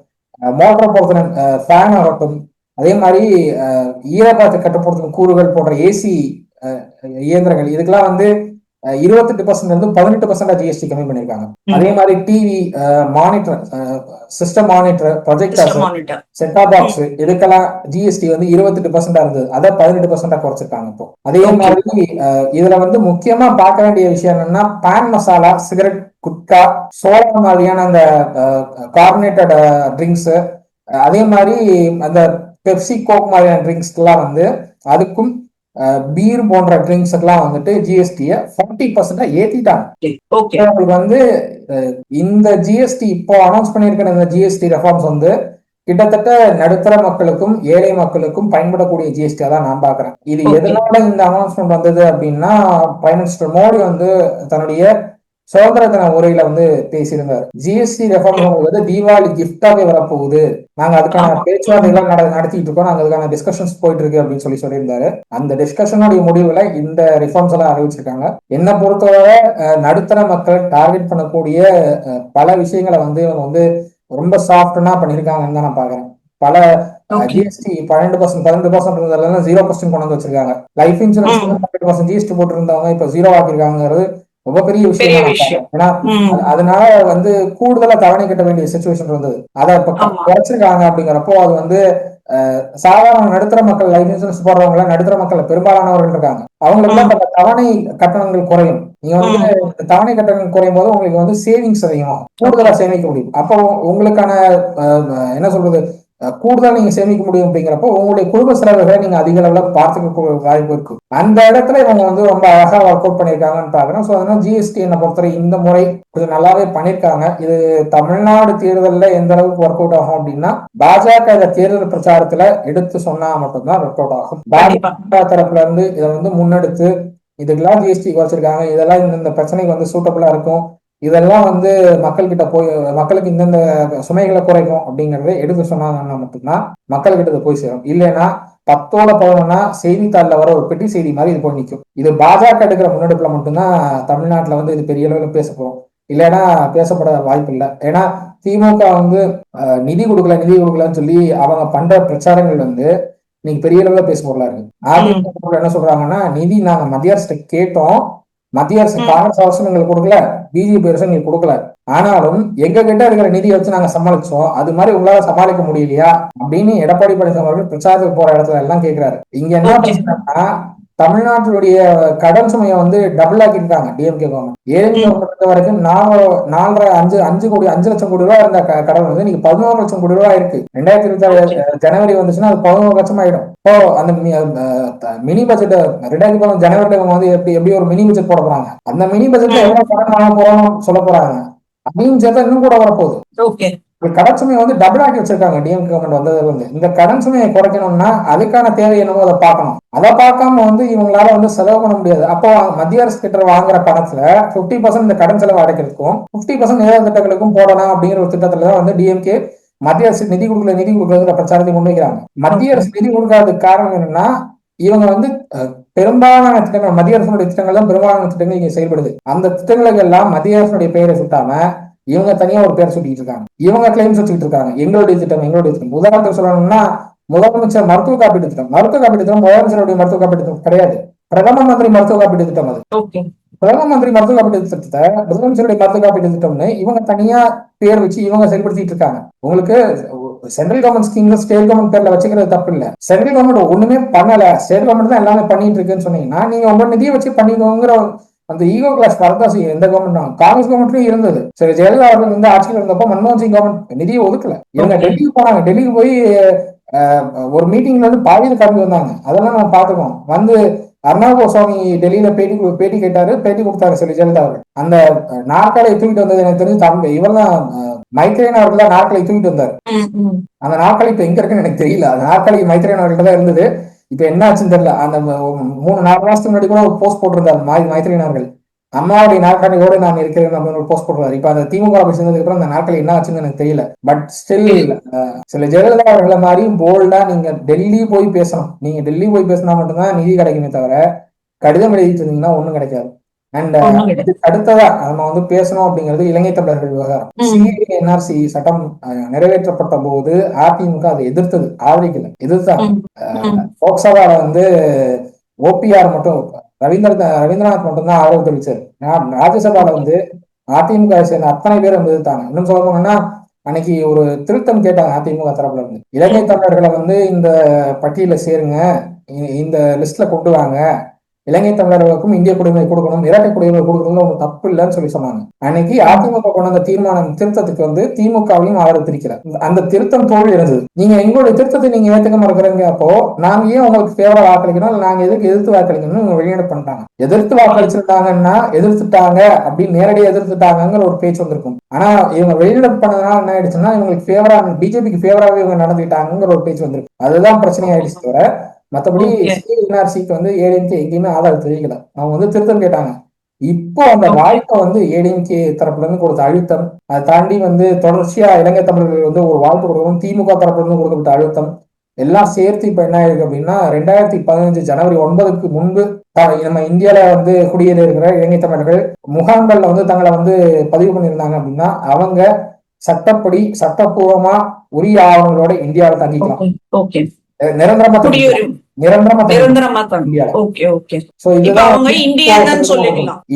மோட்டர் பொறுத்த ஃபேன் ஆகட்டும், அதே மாதிரி ஈரப்பதத்தை கட்டுப்படுத்தும் கூறுகள் போன்ற ஏசி இயந்திரங்கள், இதுக்கெல்லாம் வந்து 28% இருந்து 18% ஜிஎஸ்டி கம்மி பண்ணிருக்காங்க. அதே மாதிரி TV, monitor, system monitor, projector, set top box, இதுக்கெல்லாம் ஜிஎஸ்டி வந்து 28% இருந்தது, அதை 18% குறைச்சிருக்காங்க இப்போ. அதே மாதிரி இதுல வந்து முக்கியமா பார்க்க வேண்டிய விஷயம் என்னன்னா பான் மசாலா, சிகரெட், குட்கா, சோடா மாதிரியான அந்த கார்பனேட்டட் ட்ரிங்க்ஸ், அதே மாதிரி அந்த பெப்சி, கோக் மாதிரியான ட்ரிங்க்ஸ்க்கெல்லாம் வந்து, அதுக்கும் பீர் போன்ற ட்ரிங்க்ஸ் எல்லாம் வந்துட்டு ஜிஎஸ்டியை 40% ஏத்திட்டாங்க. உங்களுக்கு வந்து இந்த ஜிஎஸ்டி இப்போ அனௌன்ஸ் பண்ணியிருக்கிற இந்த ஜிஎஸ்டி ரெஃபார்ம்ஸ் வந்து கிட்டத்தட்ட நடுத்தர மக்களுக்கும் ஏழை மக்களுக்கும் பயன்படக்கூடிய ஜிஎஸ்டியா தான் நான் பாக்குறேன். இது எதனால இந்த அனௌன்ஸ்மெண்ட் வந்தது அப்படின்னா, பிரைம் மினிஸ்டர் மோடி வந்து தன்னுடைய சுதந்திர தின உரையில வந்து பேசியிருந்தார். ஜிஎஸ்டி ரெஃபார்ம் வந்து தீபாவளி கிஃப்டாவே வரப்போகுது, நாங்க அதுக்கான பேச்சுவார்த்தைகள் நடத்திட்டு இருக்கோம், நாங்க அதுக்கான டிஸ்கஷன்ஸ் போயிட்டு இருக்கு அப்படின்னு சொல்லியிருந்தாரு. அந்த டிஸ்கஷனுடைய முடிவுல இந்த ரிஃபார்ம்ஸ் எல்லாம் அறிவிச்சிருக்காங்க. என்ன பொறுத்தவரை நடுத்தர மக்கள் டார்கெட் பண்ணக்கூடிய பல விஷயங்களை வந்து இவங்க வந்து ரொம்ப சாஃப்ட்னா பண்ணிருக்காங்கன்னு தான் நான் பாக்குறேன். பல ஜிஎஸ்டி 12% இருந்ததெல்லாம் 0% கொண்டு வந்து வச்சிருக்காங்க. லைஃப் இன்சூரன்ஸ் 100% ஜிஎஸ்டி போட்டு இருந்தவங்க இப்ப 0 ஆக்கிருக்காங்கிறது ரொம்ப பெரிய விஷயம். ஏன்னா அதனால வந்து கூடுதலா தவணை கட்ட வேண்டிய சிச்சுவேஷன் இருந்தது, அதை இப்ப குறைச்சிருக்காங்க. அப்படிங்கிறப்போ அது வந்து சாதாரண நடுத்தர மக்கள், லைஃப் இன்சூரன்ஸ் போடுறவங்க நடுத்தர மக்கள் பெரும்பாலானவர்கள் இருக்காங்க, அவங்களுக்கு தவணை கட்டணங்கள் குறையும். நீங்க வந்து தவணை கட்டணங்கள் குறையும் போது உங்களுக்கு வந்து சேவிங்ஸ் அதிகம், கூடுதலா சேமிக்க முடியும். அப்போ உங்களுக்கான என்ன சொல்றது, கூடுதலா நீங்க சேமிக்க முடியும். அப்படிங்கிறப்போ உங்களுடைய குடும்ப செலவுகளை நீங்க அதிக அளவுல பார்த்துக்க வாய்ப்பு இருக்கு. அந்த இடத்துல இவங்க வந்து ரொம்ப அழகா ஒர்க் அவுட் பண்ணிருக்காங்கன்னு பாக்குறேன். ஸோ அதனால ஜிஎஸ்டி என்னை பொறுத்தவரை இந்த முறை கொஞ்சம் நல்லாவே பண்ணிருக்காங்க. இது தமிழ்நாடு தேர்தலில் எந்த அளவுக்கு ஒர்க் அவுட் ஆகும் அப்படின்னா, பாஜக இந்த தேர்தல் பிரச்சாரத்துல எடுத்து சொன்னா மட்டும்தான் ஒர்க் அவுட் ஆகும். பாஜக தரப்புல இருந்து இதை வந்து முன்னெடுத்து இதுக்கெல்லாம் ஜிஎஸ்டி குறைச்சிருக்காங்க, இதெல்லாம் இந்த பிரச்சனைக்கு வந்து சூட்டபிளா இருக்கும், இதெல்லாம் வந்து மக்களுக்கு இந்தந்த சுமைகளை குறைக்கும் அப்படிங்கறத எடுத்து சொன்னாங்கன்னா மட்டும்தான் மக்கள்கிட்ட போய் சேரும். இல்லைன்னா 10-11 செய்தித்தாள்ல வர ஒரு பெட்டி செய்தி மாதிரி இது போய் நிற்கும். இது பாஜக எடுக்கிற முன்னெடுப்புல மட்டும்தான் தமிழ்நாட்டுல வந்து இது பெரிய அளவுல பேச போறோம், இல்லைன்னா பேசப்பட வாய்ப்பு இல்லை. ஏன்னா திமுக வந்து நிதி கொடுக்கலன்னு சொல்லி அவங்க பண்ற பிரச்சாரங்கள் வந்து இன்னைக்கு பெரிய அளவுல பேச பொருளா இருக்கு. அதிமுக என்ன சொல்றாங்கன்னா, நிதி நாங்க மத்திய அரசு கேட்டோம், மத்திய அரசு காங்கிரஸ் அரசு எங்களுக்கு கொடுக்கல, பிஜேபி அரசு எங்களுக்கு கொடுக்கல, ஆனாலும் எங்க கிட்ட இருக்கிற நிதியை வச்சு நாங்க சமாளிச்சோம், அது மாதிரி உங்களால சமாளிக்க முடியலையா அப்படின்னு எடப்பாடி பழனிசாமி அவர்கள் பிரச்சாரத்துக்கு போற இடத்துல எல்லாம் கேட்கிறாரு. இங்க என்ன பிரச்சனைனா, தமிழ்நாட்டினுடைய கடன் சுமையை வந்து டபுள் ஆக்கிட்டாங்க டிஎம்கே கவர்மெண்ட். ஏழை பொறுத்த வரைக்கும் 5 லட்சம் கோடி ரூபாய் இருந்த கடன் வந்து நீங்க 11 லட்சம் கோடி ரூபாய் இருக்கு. 2026 ஜனவரி வந்துச்சுன்னா அது 11 லட்சம் ஆயிடும். இப்போ அந்த மினி பட்ஜெட் 2010 ஜனவரில இவங்க வந்து எப்படி ஒரு மினி பட்ஜெட் போட போறாங்க, அந்த மினி பட்ஜெட்ல எவ்வளவு கடன் வாங்க போறோம் சொல்ல போறாங்க அப்படின்னு சேர்த்தா இன்னும் கூட வரப்போகுது. கடன் சுமையை வந்து டபுள் ஆக்கி வச்சிருக்காங்க டிஎம்கே கவர்மெண்ட் வந்ததுல இருந்து. இந்த கடன் சுமையை குறைக்கணும்னா அதுக்கான தேவை என்னவோ அதை பார்க்கணும். அதை பார்க்காம வந்து இவங்களால வந்து செலவு பண்ண முடியாது. அப்போ மத்திய அரசு கிட்ட வாங்குற பணத்துல 50% இந்த கடன் செலவு அடைக்கிறதுக்கும் 50% நிதி திட்டங்களுக்கும் போடலாம் அப்படிங்கிற ஒரு திட்டத்துலதான் வந்து டிஎம்கே மத்திய அரசு நிதி கொடுக்கறது பிரச்சாரத்தை முன்வைக்கிறாங்க. மத்திய அரசு நிதி கொடுக்காததுக்கு காரணம் என்னன்னா, இவங்க வந்து பெரும்பாலான திட்டங்கள், மத்திய அரசுடைய திட்டங்கள் தான் பெரும்பாலான திட்டங்கள் இங்க செயல்படுது. அந்த திட்டங்களுக்கு எல்லாம் மத்திய அரசுடைய பெயரை சுட்டாம இவங்க தனியா ஒரு பேர் சுட்டிட்டு இருக்காங்க. இவங்க கிளைம்ஸ் வச்சுக்கிட்டு இருக்காங்க, எங்களுடைய திட்டம் எங்களுடைய திட்டம். உதாரணத்துக்கு சொல்லணும்னா, முதலமைச்சர் மருத்துவ காப்பீட்டு திட்டம், மருத்துவ காப்பீட்டு திட்டம் முதலமைச்சருடைய மருத்துவ காப்பீட்டு திட்டம் கிடையாது, பிரதம மந்திரி மருத்துவ காப்பீட்டு திட்டம். அது பிரதம மந்திரி மருத்துவ காப்பீட்டு திட்டத்தை முதலமைச்சருடைய மருத்துவ காப்பீட்டு திட்டம்னு இவங்க தனியா பேர் வச்சு இவங்க செயல்படுத்திட்டு இருக்காங்க. உங்களுக்கு central government scheme state government பேர்ல வச்சுக்கிறது தப்பு இல்ல. சென்ட்ரல் கவர்மெண்ட் ஒண்ணுமே பண்ணல, ஸ்டேட் கவர்மெண்ட் தான் எல்லாமே பண்ணிட்டு இருக்குன்னு சொன்னீங்கன்னா நீங்க உங்க நிதியை வச்சு பண்ணிக்கோங்கிற அந்த ஈகோ கிளாஸ் வரதான் செய்யும். எந்த கவர்மெண்ட், காங்கிரஸ் கவர்மெண்ட்லயும் இருந்தது. சரி, ஜெயலலிதா அவர்கள் வந்து ஆட்சியில் இருந்தப்போ மன்மோகன் சிங் கவர்மெண்ட் நிதியை ஒதுக்கல. இவங்க டெல்லிக்கு போனாங்க, டெல்லிக்கு போய் ஒரு மீட்டிங்ல இருந்து பாதியில் கிளம்பி வந்தாங்க. அதெல்லாம் நம்ம பாத்துக்கோம். வந்து அர்ணாப் கோஸ்வாமி டெல்லியில பேட்டி கேட்டாரு, பேட்டி கொடுத்தாரு சொல்லி ஜெயலலிதா அவர்கள். அந்த நாற்காலியை தூக்கிட்டு வந்தது எனக்கு தெரிஞ்சு இவர் தான், மைத்ரேயன் அவர்கள் தான் நாற்காலியை தூக்கிட்டு வந்தார். அந்த நாற்காலி இப்ப எங்க இருக்குன்னு எனக்கு தெரியல. அந்த நாற்காலி மைத்ரேயன் அவர்கள் தான் இருந்தது. இப்ப என்ன ஆச்சுன்னு தெரியல. அந்த 3-4 மாசத்துக்கு முன்னாடி கூட ஒரு போஸ்ட் போட்டிருந்தார் மைத்ரேயன் அவர்கள், அம்மாவுடைய நாற்காலியோடு நான் இருக்கிறேன் அப்படின்னு ஒரு போஸ்ட் போடுறாரு. இப்ப அந்த திமுக சேர்ந்ததுக்கு அப்புறம் அந்த நாட்கள் என்ன ஆச்சுன்னு எனக்கு தெரியல. பட் ஸ்டில் சில ஜெயலலிதா அவர்களை மாதிரி போல்டா நீங்க டெல்லி போய் பேசணும். நீங்க டெல்லி போய் பேசினா மட்டும்தான் நிதி கிடைக்குமே தவிர கடிதம் எழுதிட்டு இருந்தீங்கன்னா ஒண்ணும் கிடைக்காது. அண்ட் அடுத்ததா நம்ம வந்து பேசணும் அப்படிங்கிறது இலங்கை தமிழர்கள் விவகாரம். சிஏஎன்ஆர்சி சட்டம் நிறைவேற்றப்பட்ட போது அதிமுக அதை எதிர்த்தது, ஆதரிக்கல, எதிர்த்தாங்க. லோக்சபால வந்து ஓபிஆர் மட்டும் ரவீந்திரநாத் மட்டும்தான் ஆதரவு தெரிவிச்சாரு. ராஜ்யசபால வந்து அதிமுக சேர்ந்த அத்தனை பேர் வந்து எதிர்த்தாங்க. இன்னும் சொல்ல போனோம்னா அன்னைக்கு ஒரு திருத்தம் கேட்டாங்க அதிமுக தரப்புல இருந்து, இலங்கை தமிழர்களை வந்து இந்த பட்டியல சேருங்க, இந்த லிஸ்ட்ல கொண்டு வாங்க, இலங்கை தமிழர்களுக்கும் இந்திய குடியுரிமை கொடுக்கணும், இரட்டை குடியுரிமை கொடுக்கணும்னு ஒண்ணு தப்பு இல்லைன்னு சொன்னாங்க. அன்னைக்கு அதிமுக கொண்டு வந்த தீர்மானம் திருத்தத்துக்கு வந்து திமுகவையும் ஆதரவு தெரிவிக்கிறார். அந்த திருத்தம் தோல்வி இருந்தது. நீங்க எங்களுடைய திருத்தத்தை நீங்க ஏத்துக்க மறுக்கிறீங்க, அப்போ நாங்க ஏன் உங்களுக்கு ஃபேவரா வாக்களிக்கணும், நாங்க எதுக்கு எதிர்த்து வாக்களிக்கணும்னு வெளியிட பண்ணிட்டாங்க. எதிர்த்து வாக்களிச்சிருந்தாங்கன்னா எதிர்த்துட்டாங்க அப்படின்னு நேரடியாக எதிர்த்துட்டாங்கிற ஒரு பேச்சு வந்திருக்கும். ஆனா இவங்க வெளியிட பண்ணதுனால என்ன ஆயிடுச்சுன்னா, இவங்களுக்கு ஃபேவரா, பிஜேபிக்கு ஃபேவராகவே இவங்க நடந்துட்டாங்கிற ஒரு பேச்சு வந்திருக்கு. அதுதான் பிரச்சனை ஆயிடுச்சு தவிர மற்றபடி சிஏஎன்ஆர்சிக்கு வந்து ஏடிஎம்கே எங்கேயுமே ஆதரவு தெரிவிக்கல. அவங்க வந்து திருத்தம் கேட்டாங்க. இப்போ அந்த வாய்ப்பை வந்து ஏடிஎம்கே தரப்புல இருந்து கொடுத்த அழுத்தம், அதை தாண்டி வந்து தொடர்ச்சியா இலங்கை தமிழர்கள் வந்து ஒரு வாய்ப்பு கொடுக்கணும், திமுக தரப்புல இருந்து கொடுக்கப்பட்ட அழுத்தம் எல்லாம் சேர்த்து இப்ப என்ன ஆயிருக்கு அப்படின்னா, 2015 ஜனவரி 9க்கு முன்பு நம்ம இந்தியால வந்து குடியேறி இருக்கிற இலங்கை தமிழர்கள் முகாம்கள்ல வந்து தங்களை வந்து பதிவு பண்ணியிருந்தாங்க அப்படின்னா அவங்க சட்டப்படி சட்டப்பூர்வமா உரிய ஆவணங்களோட இந்தியாவில் தங்கிக்கலாம். நிரந்தரமா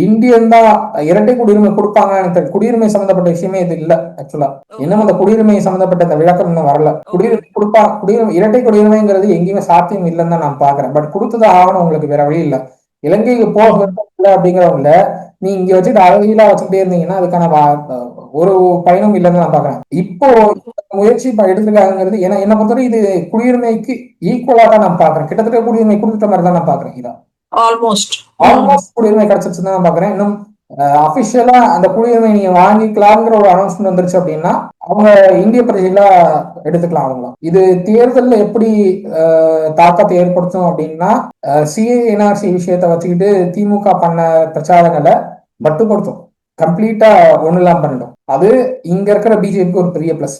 இந்தியன் தான் இரட்டை குடியுரிமை கொடுப்பாங்க. குடியுரிமை சம்பந்தப்பட்ட விஷயமே இது இல்ல. ஆக்சுவலா இன்னும் அந்த குடியுரிமை சம்பந்தப்பட்ட இந்த விளக்கம் இன்னும் வரல. குடியுரிமை கொடுப்பா, குடியுரிமை இரட்டை குடியுரிமைங்கிறது எங்கேயுமே சாத்தியம் இல்லைன்னு தான் நான் பாக்குறேன். பட் கொடுத்தது ஆகணும், உங்களுக்கு வேற வழி இல்ல. இலங்கைக்கு போக அப்படிங்கிறவங்கள நீ இங்க வச்சுட்டு அழகிலா வச்சுக்கிட்டே இருந்தீங்கன்னா அதுக்கான ஒரு பயனும் இல்லைன்னு நான் பாக்குறேன். இப்போ முயற்சி எடுத்துருக்காங்கிறது ஏன்னா என்ன பொறுத்தவரை இது குடியுரிமைக்கு ஈக்குவலா தான் நான் பாக்குறேன். கிட்டத்தட்ட குடியுரிமை கொடுத்த மாதிரி தான் நான் பாக்குறேன். இதான் ஆல்மோஸ்ட் குடியுரிமை கிடைச்சிருச்சு தான் நான் பாக்குறேன். இன்னும் அபிஷியலா அந்த குடியுரிமை நீங்க வாங்கிக்கலாம்ங்கிற ஒரு அனௌன்ஸ்மெண்ட் வந்துருச்சு அப்படின்னா அவங்க இந்திய பிரஜைகளா எடுத்துக்கலாம். அவங்களாம் இது தேர்தல்ல எப்படி தாக்கத்தை ஏற்படுத்தும் அப்படின்னா, சிஏஎன்ஆர்சி விஷயத்தை வச்சுக்கிட்டு திமுக பண்ண பிரச்சாரங்களை மட்டுப்படுத்தும், கம்ப்ளீட்டா ஒண்ணு இல்லாம பண்ணிடும். அது இங்க இருக்கிற பிஜேபிக்கு ஒரு பெரிய பிளஸ்.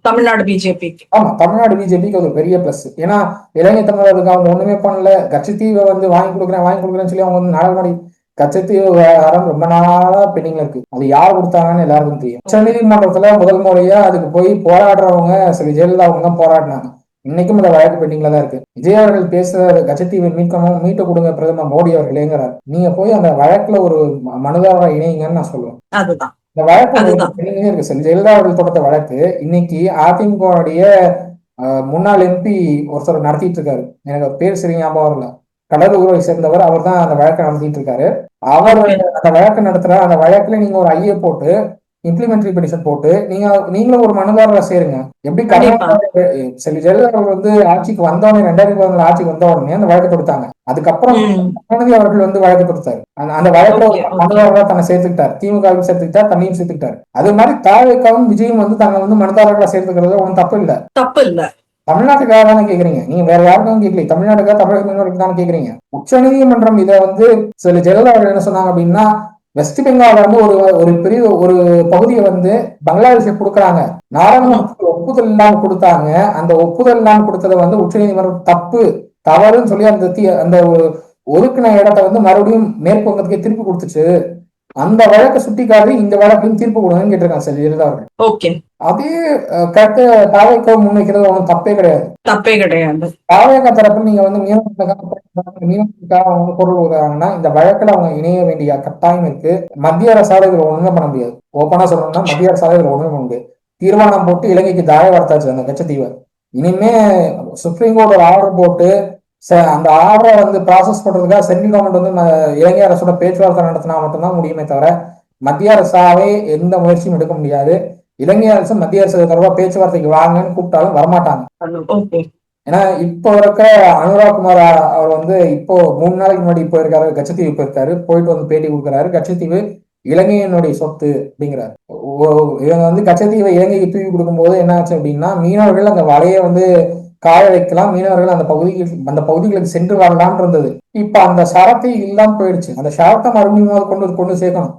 தமிழ்நாடு பிஜேபி, ஆமா, தமிழ்நாடு பிஜேபிக்கு ஒரு பெரிய பிளஸ். ஏன்னா இலங்கை தமிழருக்கு அவங்க ஒண்ணுமே பண்ணல. கட்சித்தீவை வந்து வாங்கி கொடுக்குறேன்னு சொல்லி அவங்க வந்து நாடகமாடி கச்சத்தீவு விவகாரம் ரொம்ப நாளா பெண்டிங்ல இருக்கு. அது யார் கொடுத்தாங்கன்னு எல்லாருக்கும் தெரியும். உச்ச நீதிமன்றத்துல முதல் முறையா அதுக்கு போய் போராடுறவங்க சரி ஜெயலலிதா அவங்க தான் போராடினாங்க. இன்னைக்கும் அந்த வழக்கு பெண்டிங்ல தான் இருக்கு. விஜய் அவர்கள் பேசுற கச்சத்தீவை மீட்ட கொடுங்க பிரதமர் மோடி அவர்களேங்கிறார். நீங்க போய் அந்த வழக்குல ஒரு மனுதாரரா இணைங்கன்னு நான் சொல்லுவேன். அதுதான் இந்த வழக்கு பெண்டிங்கே இருக்கு. சரி ஜெயலலிதா அவர்கள் தொடர்ந்த வழக்கு இன்னைக்கு அதிமுகவுடைய முன்னாள் எம்பி ஒருத்தர் நடத்திட்டு இருக்காரு. எனக்கு பேர் சரி ஞாபகம் இல்லை. கடலூரை சேர்ந்தவர், அவர் தான் அந்த வழக்கை நடத்திட்டு இருக்காரு. அவர் அந்த வழக்கு நடத்துற அந்த வழக்குல நீங்க ஒரு ஐய போட்டு இம்ப்ளிமெண்டரி பெட்டிஷன் போட்டு நீங்களும் ஒரு மனுதாரரை சேருங்க. எப்படி கண்டிப்பா. கர்நாடகா செல்வி ஜெயலலிதா அவர்கள் வந்து ஆட்சிக்கு வந்த உடனே 2014 ஆட்சிக்கு வந்த உடனே அந்த வழக்கு கொடுத்தாங்க. அதுக்கப்புறம் ம். கருணாநிதி அவர்கள் வந்து வழக்கு கொடுத்தாரு. அந்த வழக்குல ஓகே, ஒரு ஓகே. மனுதாரரா தன்னை சேர்த்துக்கிட்டார். திமுகவும் சேர்த்துக்கிட்டார், தன்னையும் சேர்த்துக்கிட்டார். அது மாதிரி தாவேக்காவும் விஜயும் வந்து தங்களை வந்து மனுதாரர்களா சேர்த்துக்கிறது ஒன்றும் தப்பு இல்ல. தப்பு இல்ல. தமிழ்நாட்டுக்காக தானே கேக்குறீங்க, நீங்க வேற யாருக்கும் கேட்கல. தமிழ்நாட்டுக்காக, தமிழக மீனவர்களுக்கு தானே கேக்குறீங்க. உச்ச நீதிமன்றம் இதை வந்து சில ஜெயலலிதா அவர்கள் என்ன சொன்னாங்க அப்படின்னா, வெஸ்ட் பெங்கால்ல வந்து ஒரு ஒரு பெரிய ஒரு பகுதியை வந்து பங்களாதேஷை கொடுக்குறாங்க, நாடாளுமன்றத்தில் ஒப்புதல் இல்லாம கொடுத்தாங்க. அந்த ஒப்புதல் இல்லாம கொடுத்ததை வந்து உச்ச நீதிமன்றம் தவறுன்னு சொல்லி அந்த ஒதுக்கின இடத்தை வந்து மறுபடியும் மேற்கு வங்கத்துக்கே திருப்பி கொடுத்துச்சு. அந்த வழக்கை சுட்டிக்காட்டி இந்த வழக்கையும் தீர்ப்பு கொடுங்கன்னு கேட்டிருக்காங்க சார் ஜெயலலிதா அவர்கள். ஓகே. அதே கருத்து தாவேக்கா முன்வைக்கிறது ஒன்றும் தப்பே கிடையாது. தப்பே கிடையாது. தாவேக்கா தரப்பு நீங்க வந்து மீனவர்களுக்காக வந்து பொருள் உதவுறாங்கன்னா இந்த வழக்குல அவங்க இணைய வேண்டிய கட்டாயம் இருக்கு. மத்திய அரசால இதுல ஒண்ணுமே பண்ண முடியாது. ஓப்பனா சொல்லணும்னா மத்திய அரசால இதுல ஒண்ணுமே பண்ண முடியாது. தீர்மானம் போட்டு இலங்கைக்கு தாய வார்த்தாச்சு அந்த கச்சத்தீவை. இனிமே சுப்ரீம் கோர்ட் ஒரு ஆர்டர் போட்டு அந்த ஆர்டரை வந்து ப்ராசஸ் பண்றதுக்காக சென்ட்ரல் கவர்மெண்ட் வந்து இலங்கை அரசோட பேச்சுவார்த்தை நடத்தினா மட்டும்தான் முடியுமே தவிர மத்திய அரசாவே எந்த முயற்சியும் எடுக்க முடியாது. இலங்கை அரசு மத்திய அரசு தொடர்பாக பேச்சுவார்த்தைக்கு வாங்கன்னு கூப்பிட்டாலும் வரமாட்டாங்க. ஏன்னா இப்போ இருக்க அனுராகுமார் அவர் வந்து இப்போ 3 நாளைக்கு முன்னாடி இப்போ இருக்காரு, கச்சத்தீவு போயிருக்காரு, போயிட்டு வந்து பேட்டி கொடுக்குறாரு. கச்சத்தீவு இலங்கையினுடைய சொத்து அப்படிங்கிறாரு. இவங்க வந்து கச்சத்தீவை இலங்கைக்கு தூக்கி கொடுக்கும்போது என்ன ஆச்சு அப்படின்னா, மீனவர்கள் அந்த வலையை வந்து காய வைக்கலாம், மீனவர்கள் அந்த பகுதிகளுக்கு சென்று வரலாம் இருந்தது. இப்ப அந்த சரத்தை இல்லாம போயிடுச்சு. அந்த சரத்தை மறுபடியும் கொண்டு சேர்க்கணும்.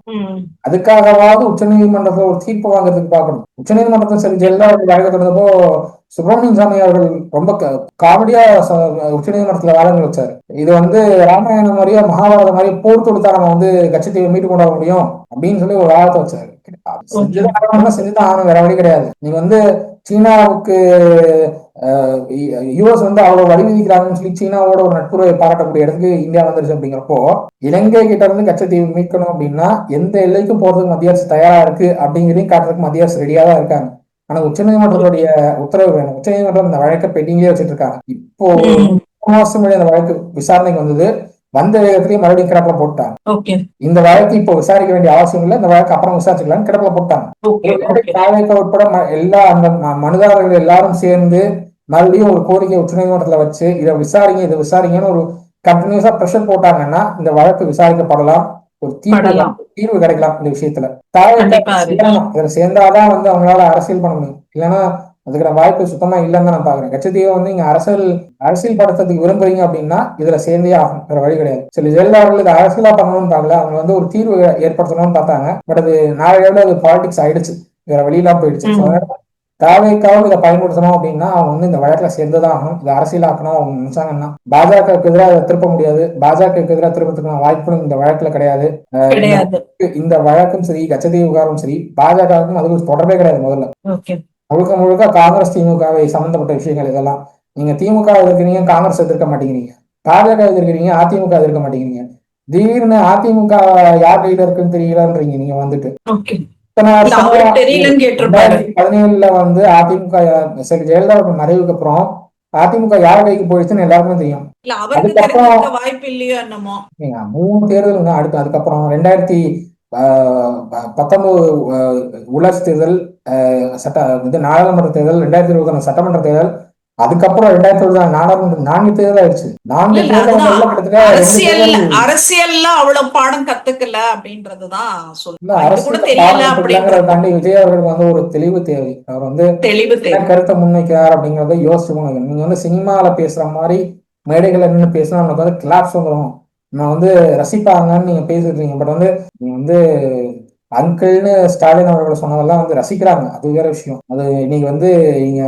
அதுக்காகவாவது உச்ச நீதிமன்றத்துல ஒரு தீர்ப்பு வாங்குறதுக்கு பார்க்கணும். உச்ச நீதிமன்றத்தில் சரி ஜெயலலிதா அவர்கள் வழக்கு தொடர்ந்தப்போ சுப்பிரமணியன் சாமி அவர்கள் ரொம்ப காமெடியா உச்ச நீதிமன்றத்துல வாதங்கள் வச்சாரு. இது வந்து ராமாயணம் மாதிரியா மகாபாரத மாதிரி போர் தொடுத்தா நம்ம வந்து கட்சித்தீவை மீட்டு கொண்டு வர முடியும் அப்படின்னு சொல்லி ஒரு வாதத்தை வச்சாரு. செஞ்சுதான் ஆகணும், வேற வழி கிடையாது. நீங்க வந்து சீனாவுக்கு யுஎஸ் வந்து அவ்வளவு வரி விதிக்கிறாங்கன்னு சொல்லி சீனாவோட ஒரு நட்புறவை பாராட்டக்கூடிய இடத்துக்கு இந்தியா வந்துருச்சு. அப்படிங்கிறப்போ இலங்கை கிட்ட இருந்து கச்சத்தீவு மீட்கணும் அப்படின்னா எந்த எல்லைக்கும் போறதுக்கு மத்திய அரசு தயாரா இருக்கு அப்படிங்கிறதையும் காட்டுறதுக்கு மத்திய அரசு ரெடியா தான் இருக்காங்க. ஆனா உச்சநீதிமன்றத்துடைய உத்தரவு வேணும். உச்சநீதிமன்றம் இந்த வழக்கை பெண்டிங்கே வச்சுட்டு இருக்காங்க. இப்போ 3 மாசம் முன்னாடி அந்த வழக்கு விசாரணைக்கு வந்தது. வந்த வேகத்திலேயே மறுபடியும் கிடப்பில போட்டாங்க. இந்த வழக்கு இப்போ விசாரிக்க வேண்டிய அவசியம் இல்லை, இந்த வழக்கு அப்புறம் விசாரிச்சுக்கலாம் கிடப்பில போட்டாங்க. உட்பட எல்லா அந்த மனுதாரர்கள் எல்லாரும் சேர்ந்து மறுபடியும் ஒரு கோரிக்கை உச்சநீதிமன்றத்துல வச்சு இதை விசாரிங்கன்னு ஒரு கண்டினியூஸா பிரஷர் போட்டாங்கன்னா இந்த வழக்கு விசாரிக்கப்படலாம், ஒரு தீர்வு கிடைக்கலாம். இந்த விஷயத்துல இதுல சேர்ந்தாதான் வந்து அவங்களால அரசியல் பண்ண முடியும். இல்லைன்னா அதுக்கான வாய்ப்பு சுத்தமா இல்லைன்னு தான் நான் பாக்குறேன். கட்சித்தீவை வந்து நீங்க அரசியல் படுத்துறதுக்கு விரும்புறீங்க அப்படின்னா இதுல சேர்ந்தே ஆகும், வேற வழி கிடையாது. சில ஜெயலலிதா அவர்கள் இதை அரசியலா பண்ணணும்னு பார்க்கல, அவங்க வந்து ஒரு தீர்வு ஏற்படுத்தணும்னு பார்த்தாங்க. பட் அது நாளையோட அது பாலிடிக்ஸ் ஆயிடுச்சு, வேற வழியெல்லாம் போயிடுச்சு. தாவேக்காவும் இதை பயன்படுத்தணும் அப்படின்னா அவங்க வந்து இந்த வழக்குல சேர்ந்துதான் ஆகணும். இதை அரசியலாக்கணும் அவங்க நினைச்சாங்கன்னா பாஜகவுக்கு எதிராக அதை திருப்ப முடியாது. பாஜகவுக்கு எதிராக திருப்பத்துக்கான வாய்ப்புகளும் இந்த வழக்குல கிடையாது. இந்த வழக்கும் சரி கச்சத்தீவு விவகாரம் சரி பாஜகவுக்கும் அதுக்கு தொடர்பே கிடையாது. முதல்ல முழுக்க முழுக்க காங்கிரஸ் திமுகவை சம்பந்தப்பட்ட விஷயங்கள் இதெல்லாம். நீங்க திமுக எதிர்க்கிறீங்க, காங்கிரஸ் எதிர்க்க மாட்டேங்கிறீங்க, பாஜக எதிர்க்கிறீங்க, அதிமுக எதிர்க்க மாட்டேங்கிறீங்க. திடீர்னு அதிமுக யார் கையில இருக்குன்னு தெரியலன்றீங்க. நீங்க வந்துட்டு 2017 வந்து அதிமுக சரி ஜெயலலிதா மறைவுக்கு அப்புறம் அதிமுக யார் கைக்கு போயிடுச்சுன்னு எல்லாருக்குமே தெரியும். அதுக்கப்புறம் 3 தேர்தலுங்க அடுத்து. அதுக்கப்புறம் 2019 உள்ளாட்சி தேர்தல், நாடாளுமன்ற தேர்தல், 2021 சட்டமன்ற தேர்தல், அதுக்கப்புறம் 2020 நாடாளுமன்ற 4 தேர்தல் ஆயிடுச்சு. 4 தேர்தல் அரசியல்ல அவ்வளவு பாடம் கத்துக்கல அப்படின்றதுதான் விஜய் அவர்களுக்கு வந்து ஒரு தெளிவு தேவை. அவர் வந்து கருத்தை முன்வைக்கிறார் அப்படிங்கறத யோசிச்சு. நீங்க வந்து சினிமால பேசுற மாதிரி மேடைகள் நின்று பேசினா நமக்கு வந்து கிளாப்ஸ் வந்துடும், நான் வந்து ரசிப்பாங்கன்னு நீங்க பேசிட்டு இருக்கீங்க. பட் வந்து நீங்க வந்து அங்கிள்னு ஸ்டாலின் அவர்கள் சொன்னதெல்லாம் வந்து ரசிக்கிறாங்க, அது வேற விஷயம். அது இன்னைக்கு வந்து நீங்க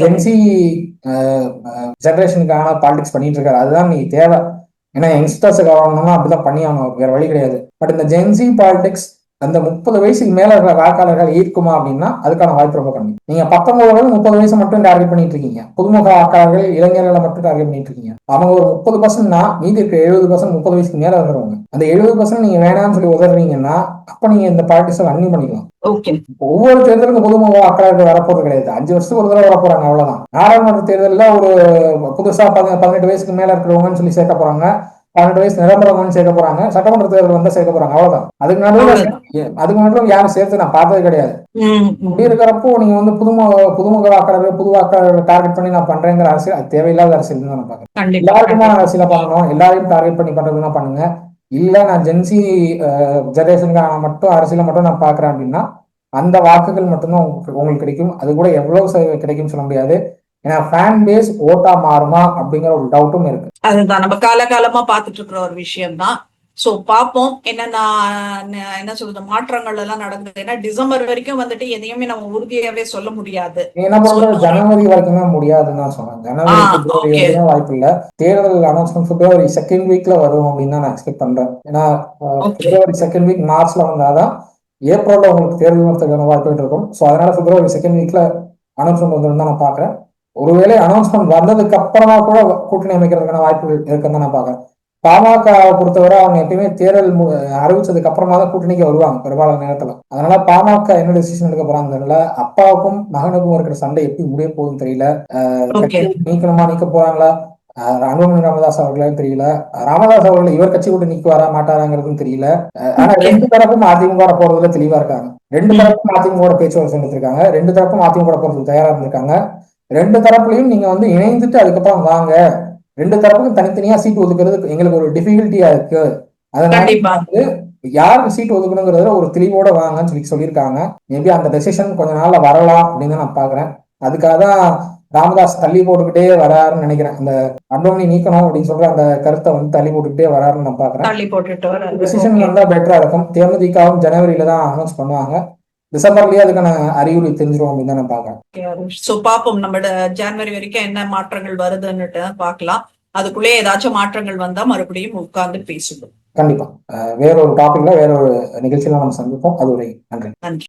ஜென்சி ஜெனரேஷனுக்கான பாலிடிக்ஸ் பண்ணிட்டு இருக்காரு. அதுதான் நீ தேவை. ஏன்னா யங்ஸ்டர்ஸ் கவர்மெண்ட்னா அப்படிதான் பண்ணி ஆகணும், வேற வழி கிடையாது. பட் இந்த ஜென்சி பாலிடிக்ஸ் அந்த 30 வயசுக்கு மேல இருக்கிற வாக்காளர்கள் ஈர்க்குமா அப்படின்னா அதுக்கான வாய்ப்பு ரொம்ப கம்மி. நீங்க 19 30 வயசு மட்டும் டார்கெட் பண்ணிட்டு இருக்கீங்க. புதுமுக வாக்காளர்கள் இளைஞர்களை மட்டும் டார்கெட் பண்ணிட்டு இருக்கீங்க. அவங்க ஒரு 30%னா மீதி இருக்க 70% 30 வயசுக்கு மேல வந்துருவாங்க. அந்த 70% நீங்க வேணாம்னு சொல்லி உதறீங்கன்னா அப்ப நீங்க இந்த பாலிடிக்ஸை அன்னி பண்ணிக்கலாம். ஒவ்வொரு தேர்தலுக்கும் புதுமுக வாக்காளர்கள் வரப்போறது கிடையாது. 5 வருஷத்துக்கு ஒரு தடவை வரப்போறாங்க, அவ்வளவுதான். நாடாளுமன்ற தேர்தலில் ஒரு புதுசா 18 வயசுக்கு மேல இருக்கிறவங்கன்னு சொல்லி சேர்க்க போறாங்க. 12 வயசு நிரந்தரமானு சேர்க்க போறாங்க, சட்டமன்ற தேர்தல் வந்து சேர்க்க போறாங்க, அவ்வளவுதான். அதுக்கு நடுவில் யாரும் சேர்த்து நான் பார்த்தது கிடையாது. இப்படி இருக்கிறப்போ நீங்க வந்து புதுமுக வாக்காளர்கள் புது வாக்காளர்கள் டார்கெட் பண்ணி நான் பண்றேங்கிற அரசியல் அது தேவையில்லாத அரசியல் தான் நான் பாக்குறேன். எல்லாருக்குமா அரசியல பண்ணணும், எல்லாரையும் டார்கெட் பண்ணி பண்றதுன்னா பண்ணுங்க. இல்ல நான் ஜென்சி ஜெனரேஷனுக்கான மட்டும் அரசியல மட்டும் நான் பாக்குறேன் அப்படின்னா அந்த வாக்குகள் மட்டும்தான் உங்களுக்கு கிடைக்கும். அது கூட எவ்வளவு கிடைக்கும்னு சொல்ல முடியாது. ஏன்னா ஃபேன் பேஸ் ஓட்டா மாறுமா அப்படிங்கிற ஒரு டவுட்டும் இருக்கு. அதுதான் நம்ம காலகாலமா பாத்துட்டு இருக்கிற ஒரு விஷயம் தான். சோ பாப்போம் என்னன்னா என்ன சொல்றது மாற்றங்கள் எல்லாம் நடக்குது. ஏன்னா டிசம்பர் வரைக்கும் வந்துட்டு எதையுமே நம்ம உறுதியாவே சொல்ல முடியாது. என்ன பொறுத்த ஜனவரி வரைக்குமே முடியாதுன்னு தான் சொன்னேன். ஜனவரி பிப்ரவரி வரைக்கும் வாய்ப்பு இல்ல. தேர்தல் அனௌன்ஸ்மெண்ட் பிப்ரவரி செகண்ட் வீக்ல வரும் அப்படின்னு தான் நான் எக்ஸ்பெக்ட் பண்றேன். ஏன்னா பிப்ரவரி செகண்ட் வீக் மார்ச்ல வந்தாதான் ஏப்ரல்ல உங்களுக்கு தேர்தல் நடத்துக்கான வாய்ப்புகள் இருக்கும். ஸோ அதனால பிப்ரவரி செகண்ட் வீக்ல அனௌன்ஸ்மெண்ட் வந்துடும் தான் நான் பாக்குறேன். ஒருவேளை அனௌன்ஸ்மெண்ட் வந்ததுக்கு அப்புறமா கூட கூட்டணி அமைக்கிறதுக்கான வாய்ப்புகள் இருக்குன்னு தான் நான் பாக்குறேன். பாமக பொறுத்தவரை அவங்க எப்பயுமே தேர்தல் அறிவிச்சதுக்கு அப்புறமா தான் கூட்டணிக்கு வருவாங்க பெரும்பாலான நேரத்துல. அதனால பாமக என்ன டிசிஷன் எடுக்க போறாங்க தெரியல. அப்பாவுக்கும் மகனுக்கும் இருக்கிற சண்டை எப்படி முடிய போகுதுன்னு தெரியல. நீக்கணுமா நீக்க போறாங்களா அன்புமணி ராமதாஸ் அவர்களையும் தெரியல. ராமதாஸ் அவர்கள் இவர் கட்சி விட்டு நீக்குவாரா மாட்டாராங்கிறதும் தெரியல. ஆனா ரெண்டு தரப்பும் அதிமுக போறதுல தெளிவா இருக்காங்க. ரெண்டு தரப்பும் அதிமுக பேச்சுவார்த்தை செஞ்சிருக்காங்க. ரெண்டு தரப்பும் அதிமுக போறதுக்கு தயாரா இருந்திருக்காங்க. ரெண்டு தரப்புலையும் நீங்க வந்து இணைந்துட்டு அதுக்கப்புறம் வாங்க, ரெண்டு தரப்புக்கும் தனித்தனியா சீட் ஒதுக்குறது எங்களுக்கு ஒரு டிஃபிகல்ட்டியா இருக்கு, அதனால வந்து யாருக்கு சீட் ஒதுக்கணுங்கிறதுல ஒரு தெளிவோட வாங்கன்னு சொல்லியிருக்காங்க. மேபி அந்த டெசிஷன் கொஞ்ச நாள்ல வரலாம் அப்படின்னு நான் பாக்குறேன். அதுக்காக தான் ராமதாஸ் தள்ளி போட்டுக்கிட்டே வராருன்னு நினைக்கிறேன். அந்த அன்புமணி நீக்கணும் அப்படின்னு சொல்ற அந்த கருத்தை வந்து தள்ளி போட்டுக்கிட்டே வராருன்னு நான் பாக்குறேன். டெசிஷன் வந்தா பெட்டரா இருக்கும். தேமுதிகவும் ஜனவரியில தான் அனௌன்ஸ் பண்ணுவாங்க. டிசம்பர்லயே அதுக்கான அறிகுறி தெரிஞ்சிரும் அப்படின்னு தான் நான் பாக்குறேன். சோ பாப்போம் நம்ம ஜனவரி வரைக்கும் என்ன மாற்றங்கள் வருதுன்னுட்டு பாக்கலாம். அதுக்குள்ளே ஏதாச்சும் மாற்றங்கள் வந்தா மறுபடியும் உட்கார்ந்து பேசுவோம். கண்டிப்பா வேறொரு டாபிக்ல வேறொரு நிகழ்ச்சியில நம்ம சந்திப்போம். அதுவரை நன்றி.